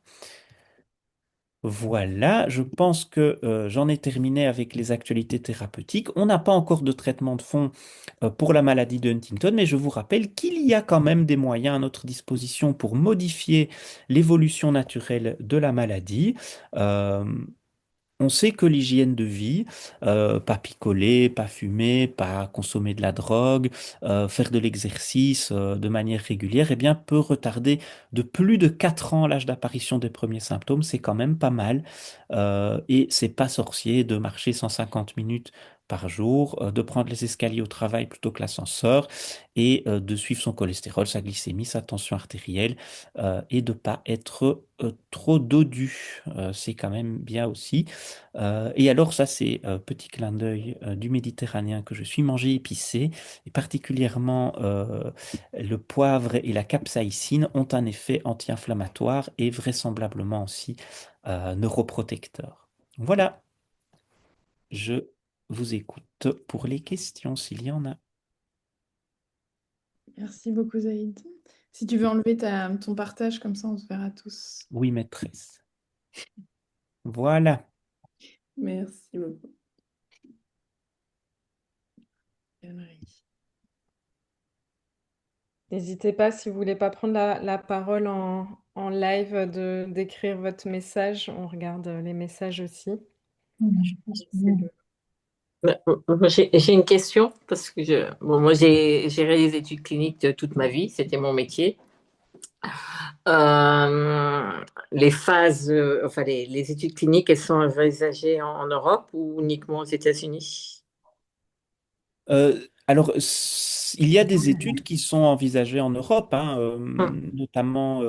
Voilà, je pense que j'en ai terminé avec les actualités thérapeutiques. On n'a pas encore de traitement de fond pour la maladie de Huntington, mais je vous rappelle qu'il y a quand même des moyens à notre disposition pour modifier l'évolution naturelle de la maladie. Euh, on sait que l'hygiène de vie, pas picoler, pas fumer, pas consommer de la drogue, faire de l'exercice de manière régulière, eh bien, peut retarder de plus de 4 ans l'âge d'apparition des premiers symptômes. C'est quand même pas mal. Et c'est pas sorcier de marcher 150 minutes par jour, de prendre les escaliers au travail plutôt que l'ascenseur, et de suivre son cholestérol, sa glycémie, sa tension artérielle, et de pas être trop dodu. C'est quand même bien aussi. Et alors, ça, c'est petit clin d'œil du Méditerranéen que je suis, manger épicé, et particulièrement le poivre et la capsaïcine ont un effet anti-inflammatoire et vraisemblablement aussi neuroprotecteur. Voilà, je vous écoute pour les questions s'il y en a. Merci beaucoup, Zaïd. Si tu veux enlever ton partage, comme ça, on se verra tous. Oui, maîtresse. Voilà. Merci beaucoup. Anne-Marie. N'hésitez pas, si vous voulez pas prendre la parole en live, d'écrire votre message. On regarde les messages aussi. Moi, j'ai une question parce que moi j'ai réalisé des études cliniques toute ma vie, c'était mon métier. Euh, les phases, enfin les études cliniques, elles sont envisagées en Europe ou uniquement aux États-Unis? Alors, il y a des études qui sont envisagées en Europe, hein, Hum, notamment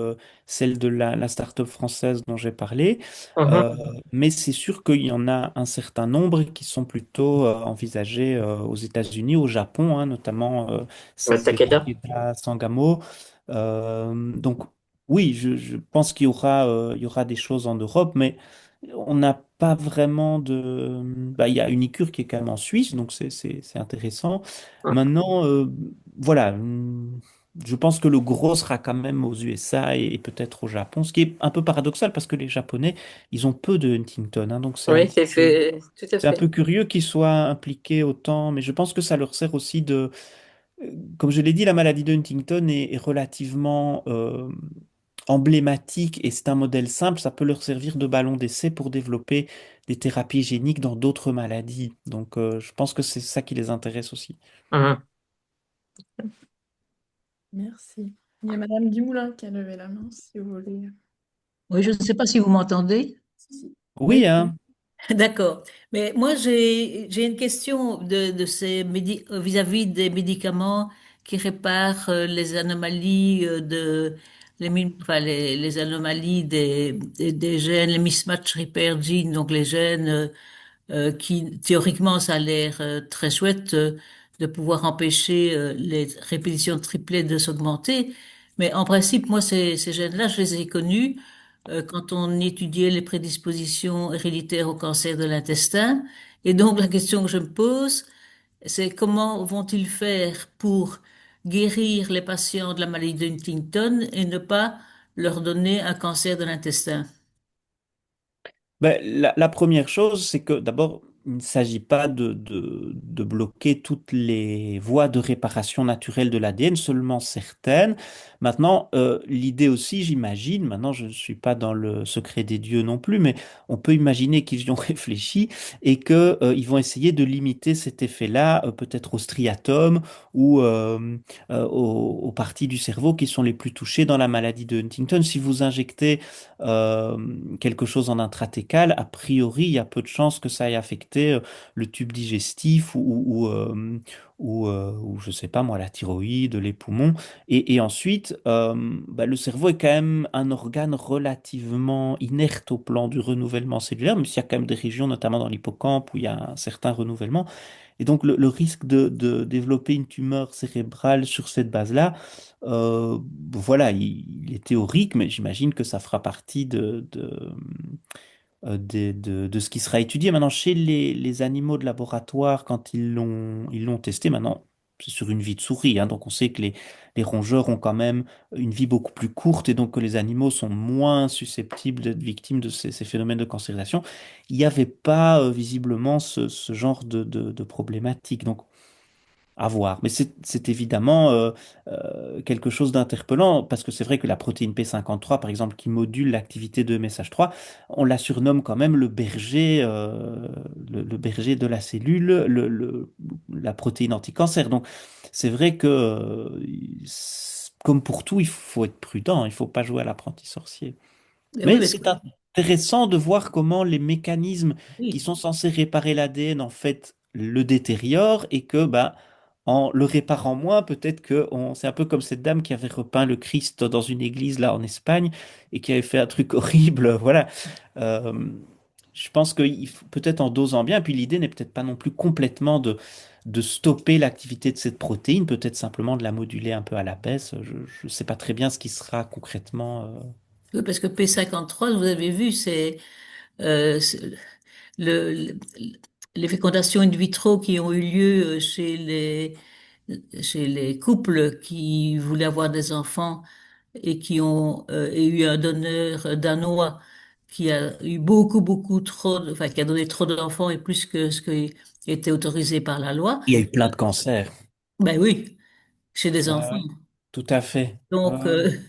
celle de la start-up française dont j'ai parlé, mhm. euh, mais c'est sûr qu'il y en a un certain nombre qui sont plutôt envisagées aux États-Unis, au Japon, hein, notamment Ouais, celle de Takeda. Takeda Sangamo. Donc, oui, je pense il y aura des choses en Europe, mais on n'a pas vraiment de... Bah, il y a Unicure qui est quand même en Suisse, donc c'est intéressant. Hum. Maintenant, voilà, je pense que le gros sera quand même aux USA et peut-être au Japon, ce qui est un peu paradoxal parce que les Japonais, ils ont peu de Huntington, hein, donc Oui, tout à c'est un fait. peu curieux qu'ils soient impliqués autant, mais je pense que ça leur sert aussi de, comme je l'ai dit, la maladie de Huntington est relativement emblématique et c'est un modèle simple, ça peut leur servir de ballon d'essai pour développer des thérapies géniques dans d'autres maladies. Donc je pense que c'est ça qui les intéresse aussi. Mhm. Merci. Il y a Madame Dumoulin qui a levé la main, si vous voulez. Oui, je ne sais pas si vous m'entendez. Si, si. Oui, Oui, hein. d'accord. Mais moi, j'ai une question de ces vis-à-vis des médicaments qui réparent les anomalies enfin, les anomalies des gènes, les mismatch repair genes, donc les gènes qui théoriquement ça a l'air très chouette de pouvoir empêcher les répétitions de triplets de s'augmenter. Mais en principe, moi, ces gènes-là, je les ai connus quand on étudiait les prédispositions héréditaires au cancer de l'intestin. Et donc, la question que je me pose, c'est comment vont-ils faire pour guérir les patients de la maladie de Huntington et ne pas leur donner un cancer de l'intestin? Ben, la première chose, c'est que d'abord, il ne s'agit pas de bloquer toutes les voies de réparation naturelle de l'ADN, seulement certaines. Maintenant, l'idée aussi, j'imagine, maintenant je ne suis pas dans le secret des dieux non plus, mais on peut imaginer qu'ils y ont réfléchi et que, ils vont essayer de limiter cet effet-là, peut-être au striatum ou aux parties du cerveau qui sont les plus touchées dans la maladie de Huntington. Si vous injectez euh, quelque chose en intratécal, a priori, il y a peu de chances que ça ait affecté le tube digestif ou je sais pas moi, la thyroïde, les poumons. Et ensuite, bah, le cerveau est quand même un organe relativement inerte au plan du renouvellement cellulaire, mais s'il y a quand même des régions, notamment dans l'hippocampe, où il y a un certain renouvellement. Et donc, le risque de développer une tumeur cérébrale sur cette base-là, voilà, il est théorique, mais j'imagine que ça fera partie de ce qui sera étudié. Maintenant, chez les animaux de laboratoire, quand ils l'ont testé, maintenant, c'est sur une vie de souris, hein, donc on sait que les rongeurs ont quand même une vie beaucoup plus courte et donc que les animaux sont moins susceptibles d'être victimes de ces phénomènes de cancérisation. Il n'y avait pas visiblement ce genre de problématique. Donc, à voir. Mais c'est évidemment quelque chose d'interpellant parce que c'est vrai que la protéine P53, par exemple, qui module l'activité de mSH3, on la surnomme quand même le berger de la cellule, la protéine anticancer. Donc, c'est vrai que, comme pour tout, il faut être prudent, il ne faut pas jouer à l'apprenti sorcier. Oui, Mais mais c'est intéressant de voir comment les mécanismes qui oui. sont censés réparer l'ADN, en fait, le détériorent et que, bah, en le réparant moins, peut-être que c'est un peu comme cette dame qui avait repeint le Christ dans une église là en Espagne et qui avait fait un truc horrible. Voilà. Euh, je pense que peut-être en dosant bien, puis l'idée n'est peut-être pas non plus complètement de stopper l'activité de cette protéine, peut-être simplement de la moduler un peu à la baisse. Je ne sais pas très bien ce qui sera concrètement. Oui, parce que P53, vous avez vu, c'est le, le- les fécondations in vitro qui ont eu lieu chez les couples qui voulaient avoir des enfants et qui ont eu un donneur danois qui a eu beaucoup trop, enfin, qui a donné trop d'enfants et plus que ce qui était autorisé par la loi. Il y a eu plein de cancers. Ben oui, chez des Ouais, enfants. ouais. Tout à fait. Ouais, Donc, ouais.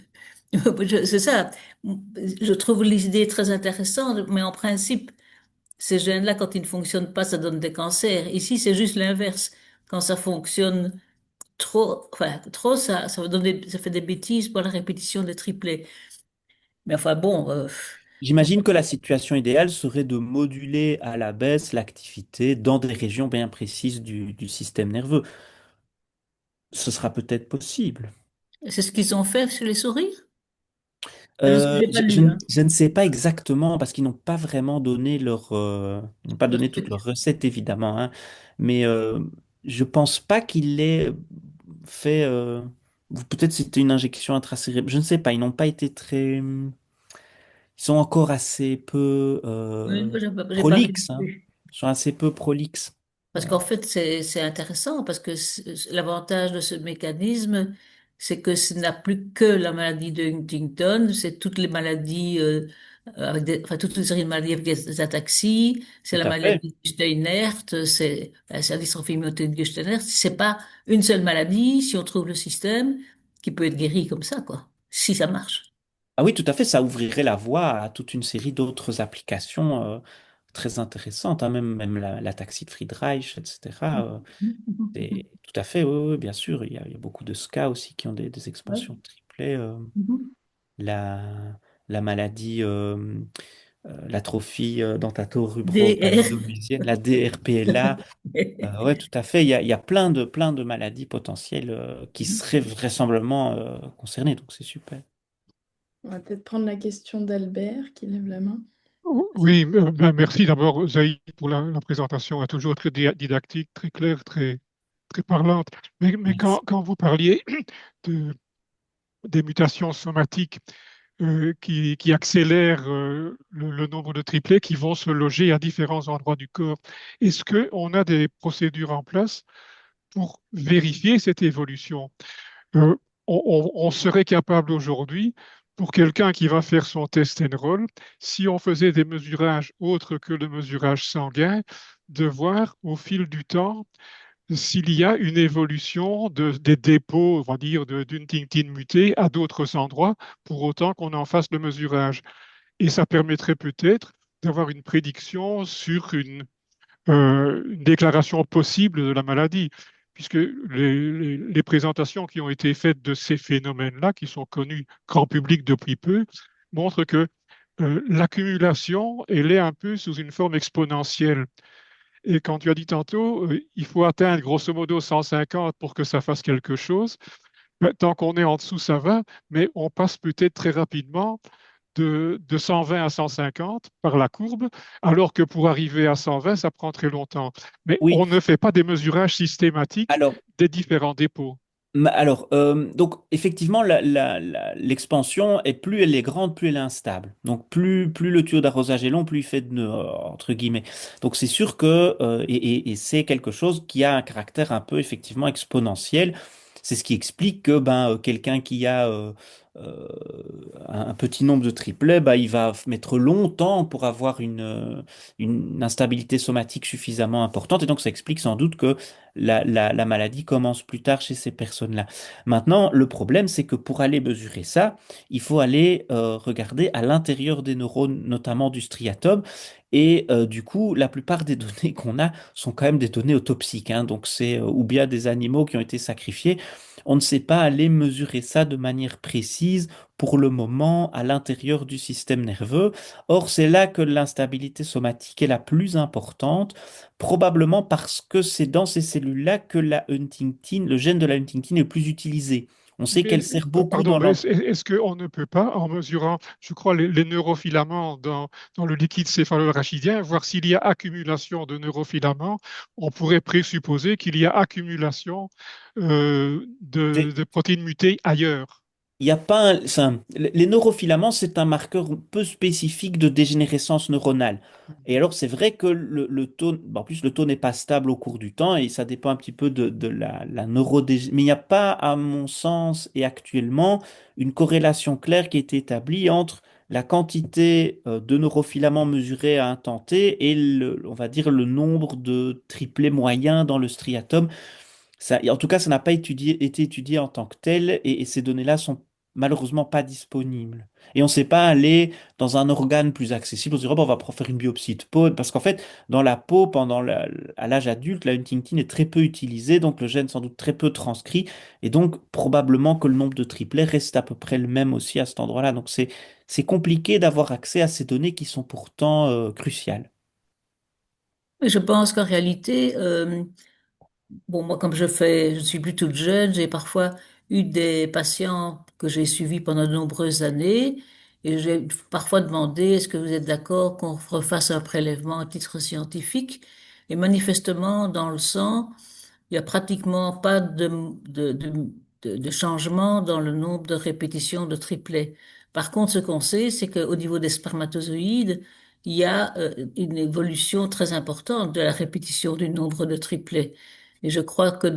c'est ça. Je trouve l'idée très intéressante, mais en principe, ces gènes-là, quand ils ne fonctionnent pas, ça donne des cancers. Ici, c'est juste l'inverse. Quand ça fonctionne trop, ça va donner, ça fait des bêtises pour la répétition des triplets. Mais enfin bon, J'imagine que la situation idéale serait de moduler à la baisse l'activité dans des régions bien précises du système nerveux. Ce sera peut-être possible. c'est ce qu'ils ont fait chez les souris. Je n'ai pas Je lu, ne hein. je ne sais pas exactement parce qu'ils n'ont pas vraiment donné ils n'ont pas Le donné toute truc. leur recette évidemment, hein. Mais je pense pas qu'il l'ait fait. Ou peut-être c'était une injection intracérébrale. Je ne sais pas. Ils n'ont pas été très. Ils sont encore assez peu Oui, j'ai pas vu non prolixes, hein. plus. Ils sont assez peu prolixes. Parce qu'en fait, c'est intéressant parce que l'avantage de ce mécanisme, c'est que ce n'a plus que la maladie de Huntington, c'est toutes les maladies, enfin toute une série de maladies avec des ataxies, c'est Tout la à fait. maladie de Steiner, c'est la dystrophie myotonique de Steiner. C'est pas une seule maladie, si on trouve le système, qui peut être guéri comme ça, quoi, si ça marche. Ah oui, tout à fait, ça ouvrirait la voie à toute une série d'autres applications très intéressantes, hein, même la taxi de Friedreich, etc. Tout à fait, oui, oui, bien sûr. Il y a beaucoup de SCA aussi qui ont des expansions triplées. La, la maladie, l'atrophie DR. dentatoro-rubro-pallidoluysienne, la DRPLA. Ouais, tout à fait. Il y a plein de maladies potentielles qui seraient vraisemblablement concernées, donc c'est super. On va peut-être prendre la question d'Albert qui lève la main. Oui, ben, merci d'abord, Zaïd, pour la présentation, toujours très didactique, très claire, très parlante. Mais Merci. quand vous parliez de, des mutations somatiques qui accélèrent le nombre de triplets qui vont se loger à différents endroits du corps, est-ce qu'on a des procédures en place pour vérifier cette évolution? Euh, on serait capable aujourd'hui, pour quelqu'un qui va faire son test Enroll, si on faisait des mesurages autres que le mesurage sanguin, de voir au fil du temps s'il y a une évolution des dépôts, on va dire, d'une tinktine mutée à d'autres endroits, pour autant qu'on en fasse le mesurage. Et ça permettrait peut-être d'avoir une prédiction sur une déclaration possible de la maladie, puisque les présentations qui ont été faites de ces phénomènes-là, qui sont connus grand public depuis peu, montrent que l'accumulation, elle est un peu sous une forme exponentielle. Et quand tu as dit tantôt, il faut atteindre grosso modo 150 pour que ça fasse quelque chose. Ben, tant qu'on est en dessous, ça va, mais on passe peut-être très rapidement de 120 à 150 par la courbe, alors que pour arriver à 120, ça prend très longtemps. Mais Oui, on ne fait pas des mesurages systématiques alors, des différents dépôts. donc effectivement, l'expansion, plus elle est grande, plus elle est instable. Donc plus le tuyau d'arrosage est long, plus il fait de nœuds, entre guillemets. Donc c'est sûr que, et c'est quelque chose qui a un caractère un peu effectivement exponentiel. C'est ce qui explique que quelqu'un qui a euh, un petit nombre de triplets, il va mettre longtemps pour avoir une instabilité somatique suffisamment importante. Et donc ça explique sans doute que la maladie commence plus tard chez ces personnes-là. Maintenant, le problème, c'est que pour aller mesurer ça, il faut aller regarder à l'intérieur des neurones, notamment du striatum. Et du coup, la plupart des données qu'on a sont quand même des données autopsiques, hein. Donc c'est ou bien des animaux qui ont été sacrifiés. On ne sait pas aller mesurer ça de manière précise pour le moment à l'intérieur du système nerveux. Or, c'est là que l'instabilité somatique est la plus importante. Probablement parce que c'est dans ces cellules-là que la huntingtin, le gène de la huntingtin est le plus utilisé. On sait Mais, qu'elle sert beaucoup pardon, dans mais l'en... est-ce qu'on ne peut pas, en mesurant, je crois, les neurofilaments dans le liquide céphalorachidien, voir s'il y a accumulation de neurofilaments, on pourrait présupposer qu'il y a accumulation de protéines mutées ailleurs. Il n'y a pas les neurofilaments, c'est un marqueur peu spécifique de dégénérescence neuronale. Et alors, c'est vrai que le taux, en plus, le taux n'est pas stable au cours du temps et ça dépend un petit peu de la neurodégénérescence. Mais il n'y a pas, à mon sens, et actuellement, une corrélation claire qui a été établie entre la quantité de neurofilaments mesurés à un temps T et on va dire, le nombre de triplets moyens dans le striatum. Ça, en tout cas, ça n'a pas été étudié en tant que tel et ces données-là sont malheureusement pas disponibles. Et on ne sait pas aller dans un organe plus accessible. On se dit, oh, on va faire une biopsie de peau. Parce qu'en fait, dans la peau, à l'âge adulte, la huntingtin est très peu utilisée, donc le gène sans doute très peu transcrit. Et donc, probablement que le nombre de triplets reste à peu près le même aussi à cet endroit-là. Donc, c'est compliqué d'avoir accès à ces données qui sont pourtant cruciales. Mais je pense qu'en réalité, bon, moi, comme je suis plus toute jeune, j'ai parfois eu des patients que j'ai suivis pendant de nombreuses années et j'ai parfois demandé, est-ce que vous êtes d'accord qu'on refasse un prélèvement à titre scientifique? Et manifestement, dans le sang, il n'y a pratiquement pas de changement dans le nombre de répétitions de triplets. Par contre, ce qu'on sait, c'est qu'au niveau des spermatozoïdes, il y a une évolution très importante de la répétition du nombre de triplets. Et je crois que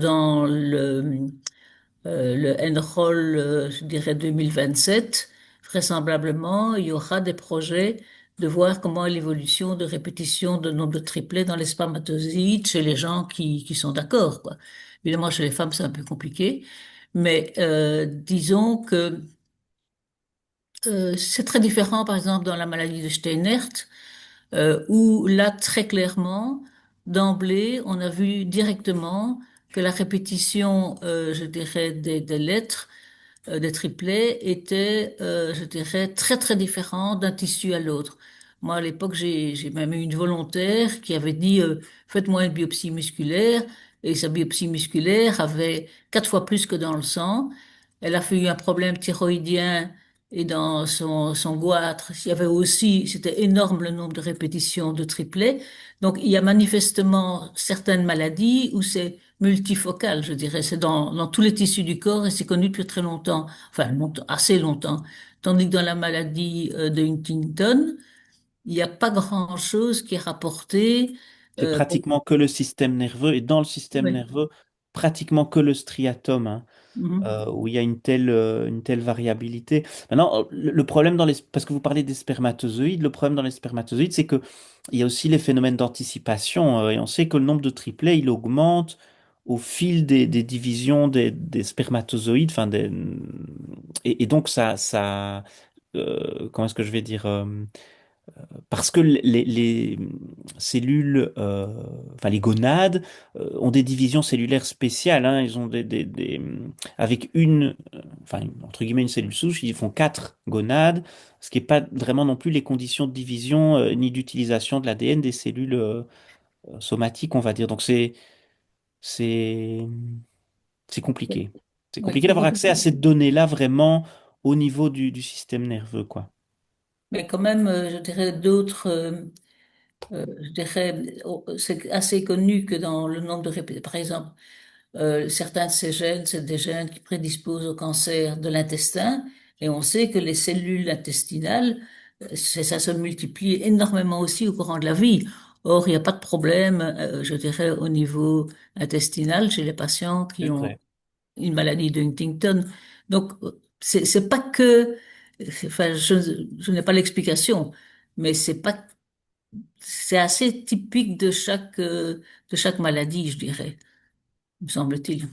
le Enroll, je dirais 2027, vraisemblablement, il y aura des projets de voir comment est l'évolution de répétition de nombre de triplets dans les spermatozoïdes chez les gens qui sont d'accord, quoi. Évidemment, chez les femmes, c'est un peu compliqué, mais disons que c'est très différent, par exemple, dans la maladie de Steinert, où là, très clairement, d'emblée, on a vu directement que la répétition, je dirais, des lettres, des triplets était, je dirais, très très différent d'un tissu à l'autre. Moi, à l'époque, j'ai même eu une volontaire qui avait dit, faites-moi une biopsie musculaire, et sa biopsie musculaire avait 4 fois plus que dans le sang. Elle a fait eu un problème thyroïdien et dans son goitre, il y avait aussi, c'était énorme le nombre de répétitions de triplets. Donc, il y a manifestement certaines maladies où c'est multifocal, je dirais. C'est dans tous les tissus du corps et c'est connu depuis très longtemps, enfin assez longtemps. Tandis que dans la maladie de Huntington, il n'y a pas grand-chose qui est rapporté. C'est Bon, pratiquement que le système nerveux, et dans le système ouais. nerveux, pratiquement que le striatum, hein, Mhm. où il y a une telle variabilité. Maintenant, le problème parce que vous parlez des spermatozoïdes, le problème dans les spermatozoïdes, c'est que il y a aussi les phénomènes d'anticipation, et on sait que le nombre de triplets, il augmente au fil des divisions des spermatozoïdes, enfin et donc comment est-ce que je vais dire, parce que les cellules, enfin les gonades, ont des divisions cellulaires spéciales, hein. Ils ont avec enfin entre guillemets une cellule souche, ils font 4 gonades, ce qui n'est pas vraiment non plus les conditions de division ni d'utilisation de l'ADN des cellules somatiques, on va dire. Donc c'est c'est compliqué. C'est Ouais. compliqué d'avoir accès à ces données-là vraiment au niveau du système nerveux, quoi. Mais quand même, je dirais d'autres, je dirais, c'est assez connu que dans le nombre de répétitions, par exemple, certains de ces gènes, c'est des gènes qui prédisposent au cancer de l'intestin, et on sait que les cellules intestinales, ça se multiplie énormément aussi au courant de la vie. Or, il n'y a pas de problème, je dirais, au niveau intestinal chez les patients qui C'est ont vrai. une maladie de Huntington. Donc, c'est pas que, enfin, je n'ai pas l'explication, mais c'est assez typique de chaque maladie, je dirais, me semble-t-il.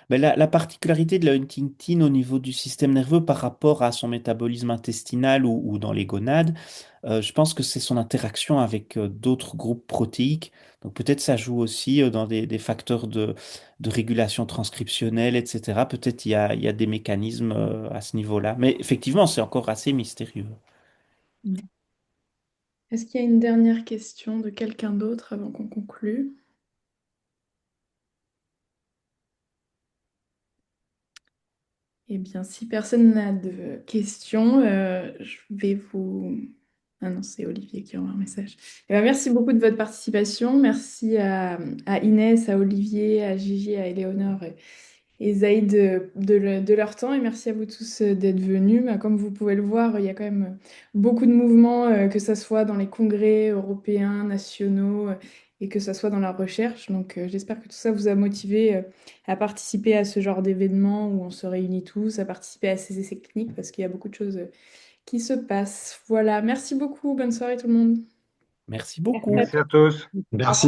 Mais la particularité de la Huntington au niveau du système nerveux par rapport à son métabolisme intestinal ou dans les gonades, je pense que c'est son interaction avec d'autres groupes protéiques. Donc peut-être ça joue aussi dans des facteurs de régulation transcriptionnelle, etc. Peut-être il y a des mécanismes à ce niveau-là. Mais effectivement, c'est encore assez mystérieux. Est-ce qu'il y a une dernière question de quelqu'un d'autre avant qu'on conclue? Eh bien, si personne n'a de questions, je vais vous... Ah non, c'est Olivier qui envoie un message. Eh bien, merci beaucoup de votre participation. Merci à Inès, à Olivier, à Gigi, à Éléonore et Zaïd de leur temps. Et merci à vous tous d'être venus. Bah, comme vous pouvez le voir, il y a quand même beaucoup de mouvements, que ce soit dans les congrès européens, nationaux, et que ce soit dans la recherche. Donc j'espère que tout ça vous a motivé à participer à ce genre d'événement où on se réunit tous, à participer à ces essais cliniques, parce qu'il y a beaucoup de choses qui se passent. Voilà, merci beaucoup. Bonne soirée tout le monde. Merci Merci à beaucoup. Merci à tous. Au revoir. Merci.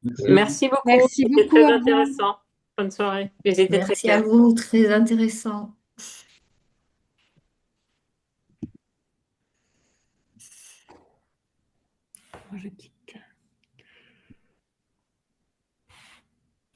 Merci. Merci beaucoup, Merci c'était beaucoup. très Au revoir. intéressant. Bonne soirée. Ils étaient très Merci à clairs. vous, très intéressant. Je quitte.